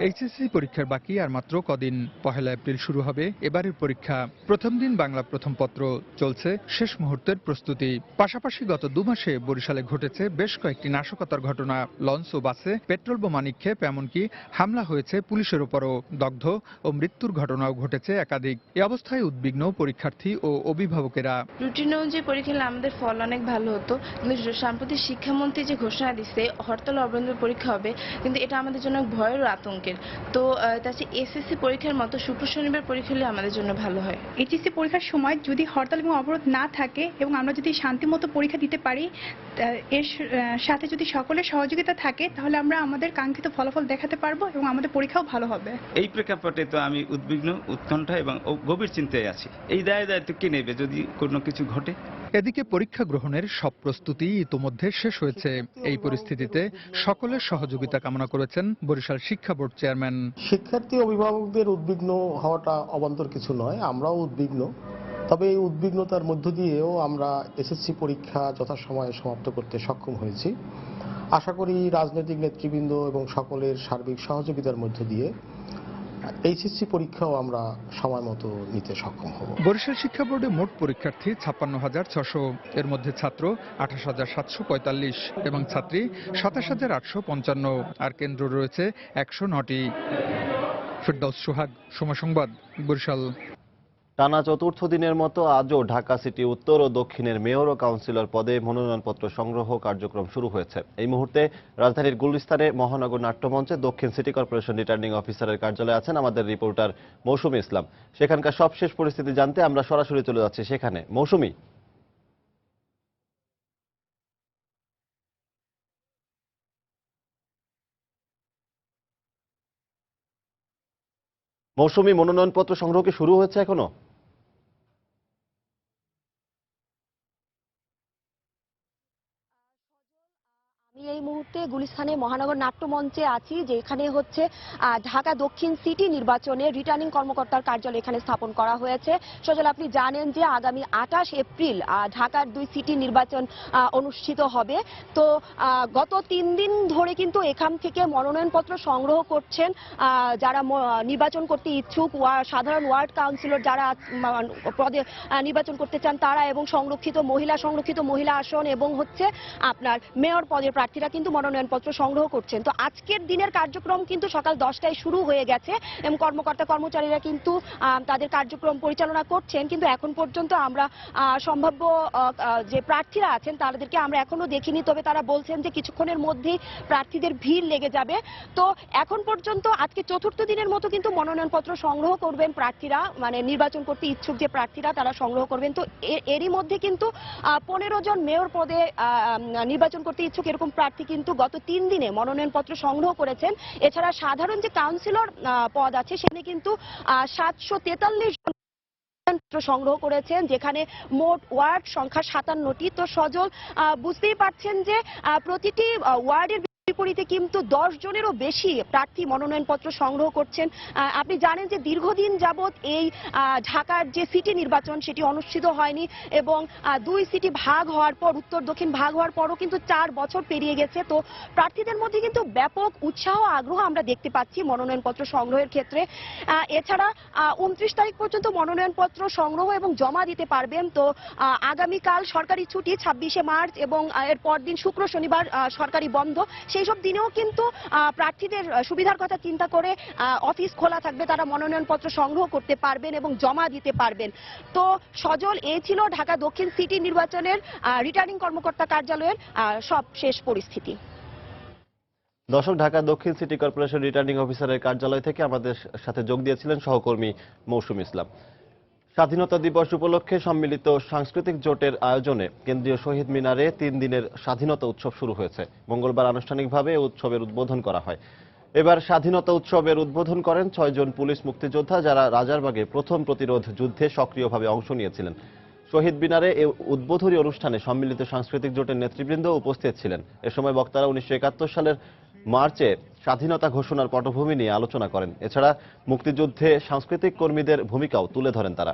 এইচএসসি পরীক্ষার বাকি আর মাত্র কদিন। 1 এপ্রিল শুরু হবে এবারের পরীক্ষা। প্রথম দিন বাংলা প্রথম পত্র, চলছে শেষ মুহূর্তের প্রস্তুতি। পাশাপাশি গত 2 মাসে বরিশালে ঘটেছে বেশ কয়েকটি নাশকতার ঘটনা। লঞ্চ ও বাসে পেট্রোল বোমা নিক্ষেপ, এমনকি হামলা হয়েছে পুলিশের উপরও। দগ্ধ ও মৃত্যুর ঘটনাও ঘটেছে একাধিক। এ অবস্থায় উদ্বিগ্ন পরীক্ষার্থী ও অভিভাবকেরা। রুটিন অনুযায়ী পরীক্ষা হলে আমাদের ফল অনেক ভালো হতো, কিন্তু সাম্প্রতিক শিক্ষামন্ত্রী যে ঘোষণা দিচ্ছে হরতাল অবরোধ পরীক্ষা হবে, কিন্তু এটা আমাদের জন্য ভয়ের ও আতঙ্ক। তো তাছাড়া এসএসসি পরীক্ষার মতো শুক্র শনিবার পরীক্ষা হলে আমাদের জন্য ভালো হয়। এইচএসসি পরীক্ষার সময় যদি হরতাল এবং অবরোধ না থাকে এবং আমরা যদি শান্তিমতো পরীক্ষা দিতে পারি, এর সাথে যদি সকলের সহযোগিতা থাকে, তাহলে আমরা আমাদের কাঙ্ক্ষিত ফলাফল দেখাতে পারবো এবং আমাদের পরীক্ষাও ভালো হবে। এই প্রেক্ষাপটে তো আমি উদ্বিগ্ন, উৎকণ্ঠা এবং গভীর চিন্তায় আছি। এই দায়িত্ব কে নেবে যদি কোনো কিছু ঘটে? এদিকে পরীক্ষা গ্রহণের সব প্রস্তুতি ইতোমধ্যে শেষ হয়েছে। এই পরিস্থিতিতে সকলের সহযোগিতা কামনা করেছেন বরিশাল শিক্ষা বোর্ড চেয়ারম্যান। শিক্ষার্থী অভিভাবকদের উদ্বিগ্ন হওয়াটা অবান্তর কিছু নয়, আমরাও উদ্বিগ্ন। তবে এই উদ্বিগ্নতার মধ্য দিয়েও আমরা এসএসসি পরীক্ষা যথাসময়ে সমাপ্ত করতে সক্ষম হয়েছি। আশা করি রাজনৈতিক নেতৃবৃন্দ এবং সকলের সার্বিক সহযোগিতার মধ্য দিয়ে এইচএসসি পরীক্ষাও আমরা সময় মতো নিতে সক্ষম হব। বরিশাল শিক্ষা বোর্ডে মোট পরীক্ষার্থী 56,600, এর মধ্যে ছাত্র 28,745 এবং ছাত্রী 27,855, আর কেন্দ্র রয়েছে 109টি। ফিরদৌস সোহাগ, সময় সংবাদ, বরিশাল। টানা চতুর্থ দিনের মতো আজও ঢাকা সিটি উত্তর ও দক্ষিণের মেয়র ও কাউন্সিলর পদে মনোনয়নপত্র সংগ্রহ কার্যক্রম শুরু হয়েছে। এই মুহূর্তে রাজধানীর গুলিস্তানে মহানগর নাট্যমঞ্চে দক্ষিণ সিটি কর্পোরেশন রিটার্নিং অফিসারের কার্যালয়ে আছেন আমাদের রিপোর্টার মৌসুমী ইসলাম। সেখানকার সবশেষ পরিস্থিতি জানতে আমরা সরাসরি চলে যাচ্ছি সেখানে। মৌসুমী, মনোনয়নপত্র সংগ্রহ কি শুরু হয়েছে এখনো? আমি এই মুহূর্তে গুলিস্তানে মহানগর নাট্যমঞ্চে আছি, যেখানে হচ্ছে ঢাকা দক্ষিণ সিটি নির্বাচনের রিটার্নিং কর্মকর্তার কার্যালয় এখানে স্থাপন করা হয়েছে। সজল, আপনি জানেন যে আগামী 28 এপ্রিল ঢাকার 2 সিটি নির্বাচন অনুষ্ঠিত হবে। তো গত 3 দিন ধরে কিন্তু এখান থেকে মনোনয়নপত্র সংগ্রহ করছেন যারা নির্বাচন করতে ইচ্ছুক, সাধারণ ওয়ার্ড কাউন্সিলর যারা পদে নির্বাচন করতে চান তারা, এবং সংরক্ষিত মহিলা আসন এবং হচ্ছে আপনার মেয়র পদের প্রার্থীরা কিন্তু মনোনয়নপত্র সংগ্রহ করছেন। তো আজকের দিনের কার্যক্রম কিন্তু সকাল 10টায় শুরু হয়ে গেছে এবং কর্মচারীরা কিন্তু তাদের কার্যক্রম পরিচালনা করছেন। কিন্তু এখন পর্যন্ত আমরা সম্ভাব্য যে প্রার্থীরা আছেন তাদেরকে আমরা এখনো দেখিনি, তবে তারা বলছেন যে কিছুক্ষণের মধ্যেই প্রার্থীদের ভিড় লেগে যাবে। তো এখন পর্যন্ত আজকে চতুর্থ দিনের মতো কিন্তু মনোনয়নপত্র সংগ্রহ করবেন প্রার্থীরা, মানে নির্বাচন করতে ইচ্ছুক যে প্রার্থীরা তারা সংগ্রহ করবেন। তো এরই মধ্যে কিন্তু 15 জন মেয়র পদে নির্বাচন করতে ইচ্ছুক এরকম প্রার্থী কিন্তু গত 3 দিনে মনোনয়নপত্র সংগ্রহ করেছেন। এছাড়া সাধারণ যে কাউন্সিলর পদ আছে সেখানে কিন্তু 743 জন সংগ্রহ করেছেন, যেখানে মোট ওয়ার্ড সংখ্যা 57টি। তো সজল বুঝতেই পারছেন যে প্রতিটি ওয়ার্ডের বিপরীতে কিন্তু 10 জনেরও বেশি প্রার্থী মনোনয়নপত্র সংগ্রহ করছেন। আপনি জানেন যে দীর্ঘদিন যাবৎ এই ঢাকার যে সিটি নির্বাচন সেটি অনুষ্ঠিত হয়নি এবং 2 সিটি ভাগ হওয়ার পর, উত্তর দক্ষিণ ভাগ হওয়ার পরও কিন্তু 4 বছর পেরিয়ে গেছে। তো প্রার্থীদের মধ্যে কিন্তু ব্যাপক উৎসাহ আগ্রহ আমরা দেখতে পাচ্ছি মনোনয়নপত্র সংগ্রহের ক্ষেত্রে। এছাড়া 29 তারিখ পর্যন্ত মনোনয়নপত্র সংগ্রহ এবং জমা দিতে পারবেন। তো আগামীকাল সরকারি ছুটি 26শে মার্চ এবং এর পরদিন শুক্র শনিবার সরকারি বন্ধ। সেই সব দিনেও কিন্তু প্রার্থীদের সুবিধার কথা চিন্তা করে অফিস খোলা থাকবে, তারা মনোনয়নপত্র সংগ্রহ করতে পারবেন এবং জমা দিতে পারবেন। তো সজল, এই ছিল ঢাকা দক্ষিণ সিটি নির্বাচনের রিটার্নিং কর্মকর্তা কার্যালয়ের সব শেষ পরিস্থিতি। দর্শক, ঢাকা দক্ষিণ সিটি কর্পোরেশন রিটার্নিং অফিসারের কার্যালয় থেকে আমাদের সাথে যোগ দিয়েছিলেন সহকর্মী মৌসুমী ইসলাম। স্বাধীনতা দিবস উপলক্ষে সম্মিলিত সাংস্কৃতিক জোটের আয়োজনে কেন্দ্রীয় শহীদ মিনারে 3 দিনের স্বাধীনতা উৎসব শুরু হয়েছে। মঙ্গলবার আনুষ্ঠানিকভাবে উৎসবের উদ্বোধন করা হয়। এবার স্বাধীনতা উৎসবের উদ্বোধন করেন 6 জন পুলিশ মুক্তিযোদ্ধা, যারা রাজারবাগে প্রথম প্রতিরোধ যুদ্ধে সক্রিয়ভাবে অংশ নিয়েছিলেন। শহীদ মিনারে এই উদ্বোধনী অনুষ্ঠানে সম্মিলিত সাংস্কৃতিক জোটের নেতৃবৃন্দ উপস্থিত ছিলেন। এ সময় বক্তারা 1971 সালের মার্চে স্বাধীনতা ঘোষণার পটভূমি নিয়ে আলোচনা করেন। এছাড়া মুক্তিযুদ্ধে সাংস্কৃতিক কর্মীদের ভূমিকাও তুলে ধরেন তারা।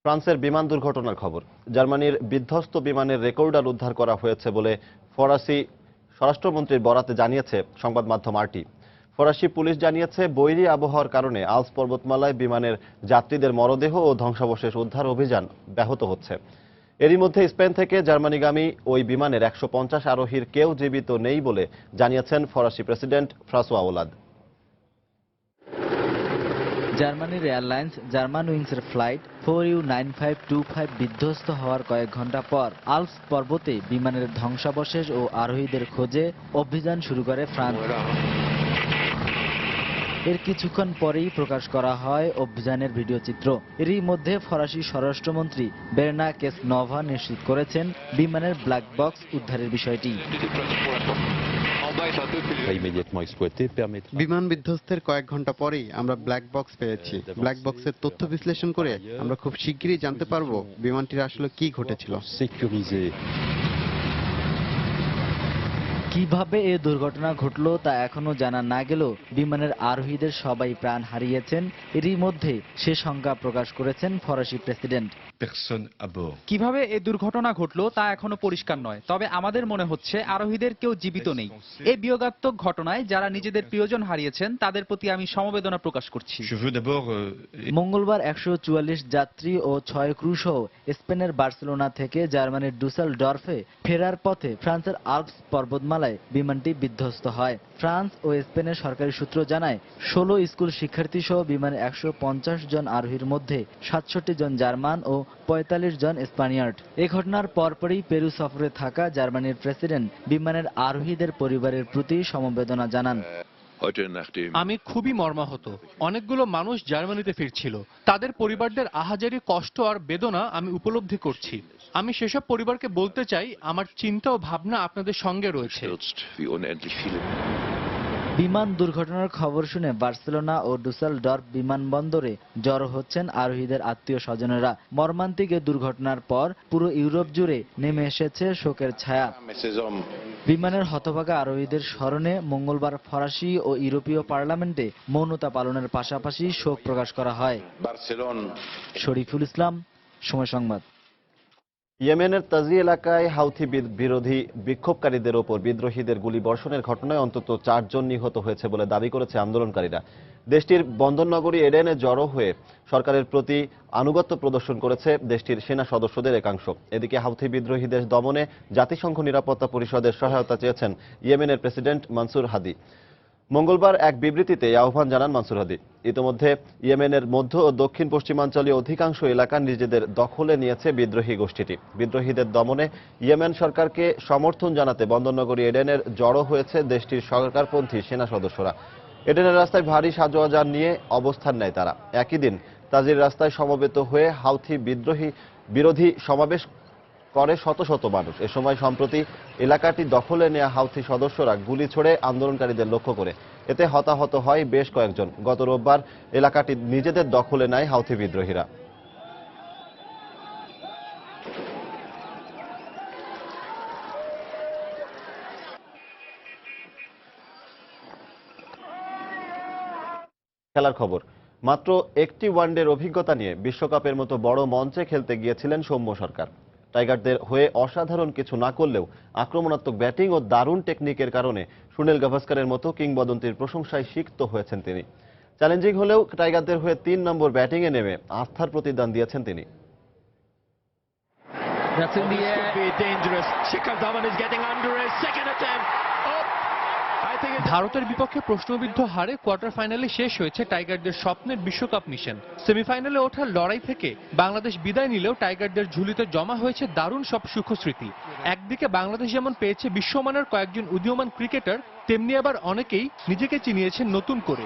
ফ্রান্সের বিমান দুর্ঘটনার খবর। জার্মানির বিধ্বস্ত বিমানের রেকর্ডার উদ্ধার করা হয়েছে বলে ফরাসি স্বরাষ্ট্রমন্ত্রীর বরাতে জানিয়েছে সংবাদ মাধ্যম আরটি। ফরাসি পুলিশ জানিয়েছে, বৈরী আবহাওয়ার কারণে আল্পস পর্বতমালায় বিমানের যাত্রীদের মরদেহ ও ধ্বংসাবশেষ উদ্ধার অভিযান ব্যাহত হচ্ছে। এরই মধ্যে স্পেন থেকে জার্মানিগামী ওই বিমানের 150 আরোহীর কেউ জীবিত নেই বলে জানিয়েছেন ফরাসি প্রেসিডেন্ট ফ্রাঁসোয়া ওলাদ। জার্মানির এয়ারলাইন্স জার্মান উইংসের ফ্লাইট 4U9525 বিধ্বস্ত হওয়ার কয়েক ঘন্টা পর আল্পস পর্বতে বিমানের ধ্বংসাবশেষ ও আরোহীদের খোঁজে অভিযান শুরু করে ফ্রান্স। এর কিছুক্ষণ পরেই প্রকাশ করা হয় অভিযানের ভিডিও চিত্র। এরই মধ্যে ফরাসি স্বরাষ্ট্রমন্ত্রী বেরনা কেসনভা নিশ্চিত করেছেন বিমানের ব্ল্যাক বক্স উদ্ধারের বিষয়টি। বিমান বিধ্বস্তের কয়েক ঘন্টা পরেই আমরা ব্ল্যাক বক্স পেয়েছি। ব্ল্যাক বক্সের তথ্য বিশ্লেষণ করে আমরা খুব শিগগিরই জানতে পারবো বিমানটির আসলে কি ঘটেছিল। কিভাবে এই দুর্ঘটনা ঘটলো তা এখনো জানা না গেলেও বিমানের আরোহীদের সবাই প্রাণ হারিয়েছেন। এরই মধ্যে সে সংখ্যা প্রকাশ করেছেন ফরাসি প্রেসিডেন্ট। কিভাবে এই দুর্ঘটনা ঘটলো তা এখনো পরিষ্কার নয়, তবে আমাদের মনে হচ্ছে আরোহীদের কেউ জীবিত নেই। এই বিয়োগাত্মক ঘটনায় যারা নিজেদের প্রিয়জন হারিয়েছেন তাদের প্রতি আমি সমবেদনা প্রকাশ করছি। মঙ্গলবার 144 যাত্রী ও 6 ক্রু সহ স্পেনের বার্সেলোনা থেকে জার্মানির ডুসেলডর্ফে ফেরার পথে ফ্রান্সের আল্পস পর্বতমালায় বিমানটি বিধ্বস্ত হয়। ফ্রান্স ও স্পেনের সরকারি সূত্র জানায়, 16 স্কুল শিক্ষার্থী সহ বিমানের 150 জন আরোহীর মধ্যে 67 জন জার্মান ও 45 জন স্পানিয়ার্ড। এ ঘটনার পরপরই পেরু সফরে থাকা জার্মানির প্রেসিডেন্ট বিমানের আরোহীদের পরিবারের প্রতি সমবেদনা জানান। আমি খুবই মর্মাহত। অনেকগুলো মানুষ জার্মানিতে ফিরছিল, তাদের পরিবারদের আহাজারি কষ্ট আর বেদনা আমি উপলব্ধি করছি। আমি সেসব পরিবারকে বলতে চাই, আমার চিন্তা ও ভাবনা আপনাদের সঙ্গে রয়েছে। বিমান দুর্ঘটনার খবর শুনে বার্সেলোনা ও ডুসেলডর্ফ বিমানবন্দরে জড়ো হচ্ছেন আরোহীদের আত্মীয় স্বজনেরা। মর্মান্তিক এ দুর্ঘটনার পর পুরো ইউরোপ জুড়ে নেমে এসেছে শোকের ছায়া। বিমানের হতভাগা আরোহীদের স্মরণে মঙ্গলবার ফরাসি ও ইউরোপীয় পার্লামেন্টে মৌনতা পালনের পাশাপাশি শোক প্রকাশ করা হয়। শরীফুল ইসলাম, সময় সংবাদ। ইয়েমেনের তাজি এলাকায় হাউথি বিরোধী বিক্ষোভকারীদের ওপর বিদ্রোহীদের গুলিবর্ষণের ঘটনায় অন্তত 4 জন নিহত হয়েছে বলে দাবি করেছে আন্দোলনকারীরা। দেশটির বন্দরনগরী এডেনে জড়ো হয়ে সরকারের প্রতি আনুগত্য প্রদর্শন করেছে দেশটির সেনা সদস্যদের একাংশ। এদিকে হাউথি বিদ্রোহীদের দমনে জাতিসংঘ নিরাপত্তা পরিষদের সহায়তা চেয়েছেন ইয়েমেনের প্রেসিডেন্ট মানসুর হাদি। মঙ্গলবার এক বিবৃতিতে এই আহ্বান জানান মানসুর হাদি। ইতোমধ্যে ইয়েমেনের মধ্য ও দক্ষিণ পশ্চিমাঞ্চলীয় অধিকাংশ এলাকা নিজেদের দখলে নিয়েছে বিদ্রোহী গোষ্ঠীটি। বিদ্রোহীদের দমনে ইয়েমেন সরকারকে সমর্থন জানাতে বন্দরনগরী এডেনের জড়ো হয়েছে দেশটির সরকারপন্থী সেনা সদস্যরা। এডেনের রাস্তায় ভারী সাজোয়াজান নিয়ে অবস্থান নেয় তারা। একই দিন তাজির রাস্তায় সমবেত হয়ে হাউথি বিদ্রোহী বিরোধী সমাবেশ করে শত শত মানুষ। এ সময় সম্প্রতি এলাকাটি দখলে নেওয়া হাউথি সদস্যরা গুলি ছোড়ে আন্দোলনকারীদের লক্ষ্য করে। এতে হতাহত হয় বেশ কয়েকজন। গত রোববার এলাকাটি নিজেদের দখলে নেয় হাউথি বিদ্রোহীরা। খেলার খবর। মাত্র একটি ওয়ানডের অভিজ্ঞতা নিয়ে বিশ্বকাপের মতো বড় মঞ্চে খেলতে গিয়েছিলেন সৌম্য সরকার। টাইগারদের হয়ে অসাধারণ কিছু না করলেও আক্রমণাত্মক ব্যাটিং ও দারুণ টেকনিকের কারণে সুনীল গাভাস্কারের মতো কিংবদন্তির প্রশংসায় সিক্ত হয়েছেন তিনি। চ্যালেঞ্জিং হলেও টাইগারদের হয়ে 3 নম্বর ব্যাটিংয়ে নেমে আস্থার প্রতিদান দিয়েছেন তিনি। ভারতের বিপক্ষে প্রশ্নবিদ্ধ হারে কোয়ার্টার ফাইনালে শেষ হয়েছে টাইগারদের স্বপ্নের বিশ্বকাপ মিশন। সেমিফাইনালে ওঠার লড়াই থেকে বাংলাদেশ বিদায় নিলেও টাইগারদের ঝুলিতে জমা হয়েছে দারুণ সব সুখস্মৃতি। একদিকে বাংলাদেশ যেমন পেয়েছে বিশ্বমানের কয়েকজন উদীয়মান ক্রিকেটার, তেমনি আবার অনেকেই নিজেকে চিনিয়েছেন নতুন করে।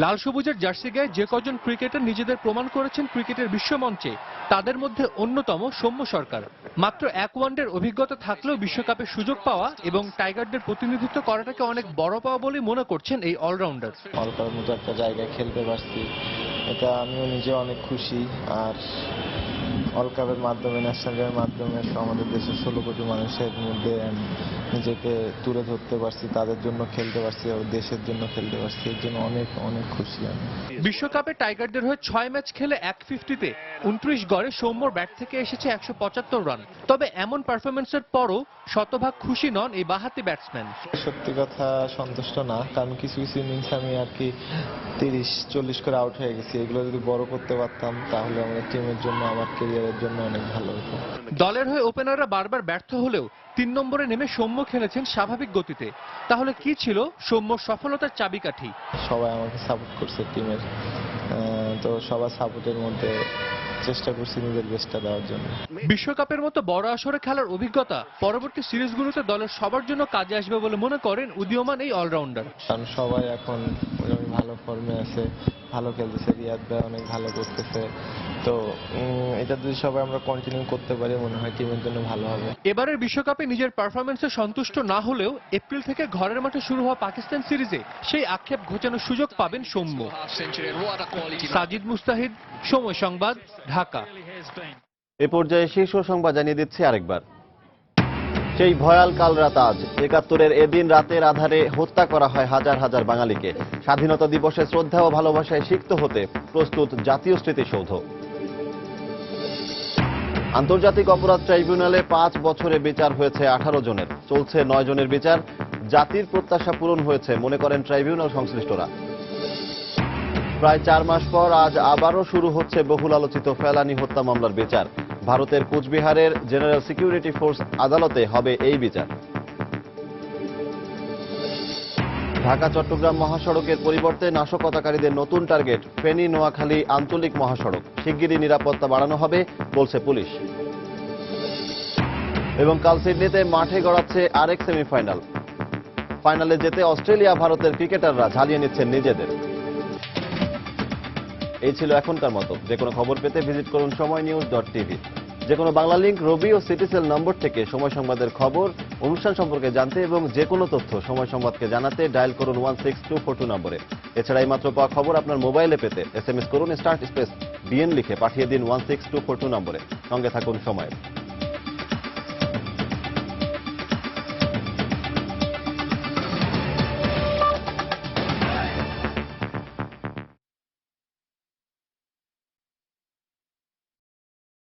লাল সবুজের জার্সি গায়ে যে কজন ক্রিকেটার নিজেদের প্রমাণ করেছেন ক্রিকেটের বিশ্বমঞ্চে, তাদের মধ্যে অন্যতম সৌম্য সরকার। মাত্র এক ওয়ানডের অভিজ্ঞতা থাকলেও বিশ্বকাপে সুযোগ পাওয়া এবং টাইগারদের প্রতিনিধিত্ব করাটাকে অনেক বড় পাওয়া বলে মনে করছেন এই অলরাউন্ডার। অলকার মতো একটা জায়গায় খেলতে পারছি, এটা আমিও নিজে অনেক খুশি। আর ওয়ার্ল্ড কাপের মাধ্যমে, ন্যাশনালের মাধ্যমে আমাদের দেশের 16 কোটি মানুষের মধ্যে নিজেকে তুলে ধরতে পারছি, তাদের জন্য খেলতে পারছি, দেশের জন্য খেলতে পারছি, এর জন্য অনেক অনেক খুশি আমি। বিশ্বকাপে টাইগারদের হয়ে 6 ম্যাচ খেলে 150-তে 29 গড়ে সৌম্যর ব্যাট থেকে এসেছে 175 রান। তবে এমন পারফরমেন্সের পরও শতভাগ খুশি নন এই বাঁহাতি ব্যাটসম্যান। সত্যি কথা সন্তুষ্ট না, কারণ কিছু কিছু ইনিংস আমি আর কি 30-40 করে আউট হয়ে গেছি। এগুলো যদি বড় করতে পারতাম তাহলে আমাদের টিমের জন্য, আমার ক্যারিয়ারের জন্য অনেক ভালো হতো। দলের হয়ে ওপেনাররা বারবার ব্যর্থ হলেও 3 নম্বরে নেমে সৌম্য খেলেছেন স্বাভাবিক গতিতে। তাহলে কি ছিল সৌম্যর সফলতার চাবিকাঠি? সবাই আমাকে সাপোর্ট করছে টিমের, তো সবার সাপোর্টের মধ্যে চেষ্টা করছি নিজের বেস্টটা দেওয়ার জন্য। বিশ্বকাপের মতো বড় আসরে খেলার অভিজ্ঞতা পরবর্তী সিরিজগুলোতে দলের সবার জন্য কাজে আসবে বলে মনে করেন উদীয়মান এই অলরাউন্ডার। কারণ সবাই এখন ভালো ফর্মে আছে, ভালো খেলতেছে, রিয়াদ ভাই অনেক ভালো করতেছে, তো এটা যদি সবাই আমরা কন্টিনিউ করতে পারি মনে হয় টিমের জন্য ভালো হবে। এবারের বিশ্বকাপে নিজের পারফরমেন্সে সন্তুষ্ট না হলেও এপ্রিল থেকে ঘরের মাঠে শুরু হওয়া পাকিস্তান সিরিজে সেই আক্ষেপ ঘোচানোর সুযোগ পাবেন সৌম্য। সাজিদ মুস্তাহিদ, সময় সংবাদ, ঢাকা। এ পর্যায়ে শীর্ষ সংবাদ জানিয়ে দিচ্ছি আরেকবার। সেই ভয়াল কাল রাত আজ। ৭১-এর এদিন রাতের আধারে হত্যা করা হয় হাজার হাজার বাঙালিকে। স্বাধীনতা দিবসে শ্রদ্ধা ও ভালোবাসায় সিক্ত হতে প্রস্তুত জাতীয় স্মৃতিসৌধ। আন্তর্জাতিক অপরাধ ট্রাইব্যুনালে 5 বছরে বিচার হয়েছে 18 জনের, চলছে 9 জনের বিচার। জাতির প্রত্যাশা পূরণ হয়েছে মনে করেন ট্রাইব্যুনাল সংশ্লিষ্টরা। প্রায় 4 মাস পর আজ আবারও শুরু হচ্ছে বহুল আলোচিত ফেলানী হত্যা মামলার বিচার। ভারতের কোচবিহারের জেনারেল সিকিউরিটি ফোর্স আদালতে হবে এই বিচার। ঢাকা চট্টগ্রাম মহাসড়কের পরিবর্তে নাশকতাকারীদের নতুন টার্গেট ফেনী নোয়াখালী আঞ্চলিক মহাসড়ক। শিগগিরই নিরাপত্তা বাড়ানো হবে বলছে পুলিশ। এবং কাল সিডনিতে মাঠে গড়াচ্ছে আরেক সেমিফাইনাল। ফাইনালে যেতে অস্ট্রেলিয়া ভারতের ক্রিকেটাররা ঝালিয়ে নিচ্ছেন নিজেদের। এই ছিল এখনকার মতো। যে কোনো খবর পেতে ভিজিট করুন সময়নিউজ.tv। যে কোনো বাংলা লিংক, রবি ও সিটিসেল নম্বর থেকে সময় সংবাদের খবর, অনুষ্ঠান সম্পর্কে জানতে এবং যে কোনো তথ্য সময় সংবাদকে জানাতে ডায়াল করুন 16242 নম্বরে। এছাড়া এই মাত্র পাওয়া খবর আপনার মোবাইলে পেতে SMS করুন *BN লিখে পাঠিয়ে দিন 16242 নম্বরে। সঙ্গে থাকুন সময়।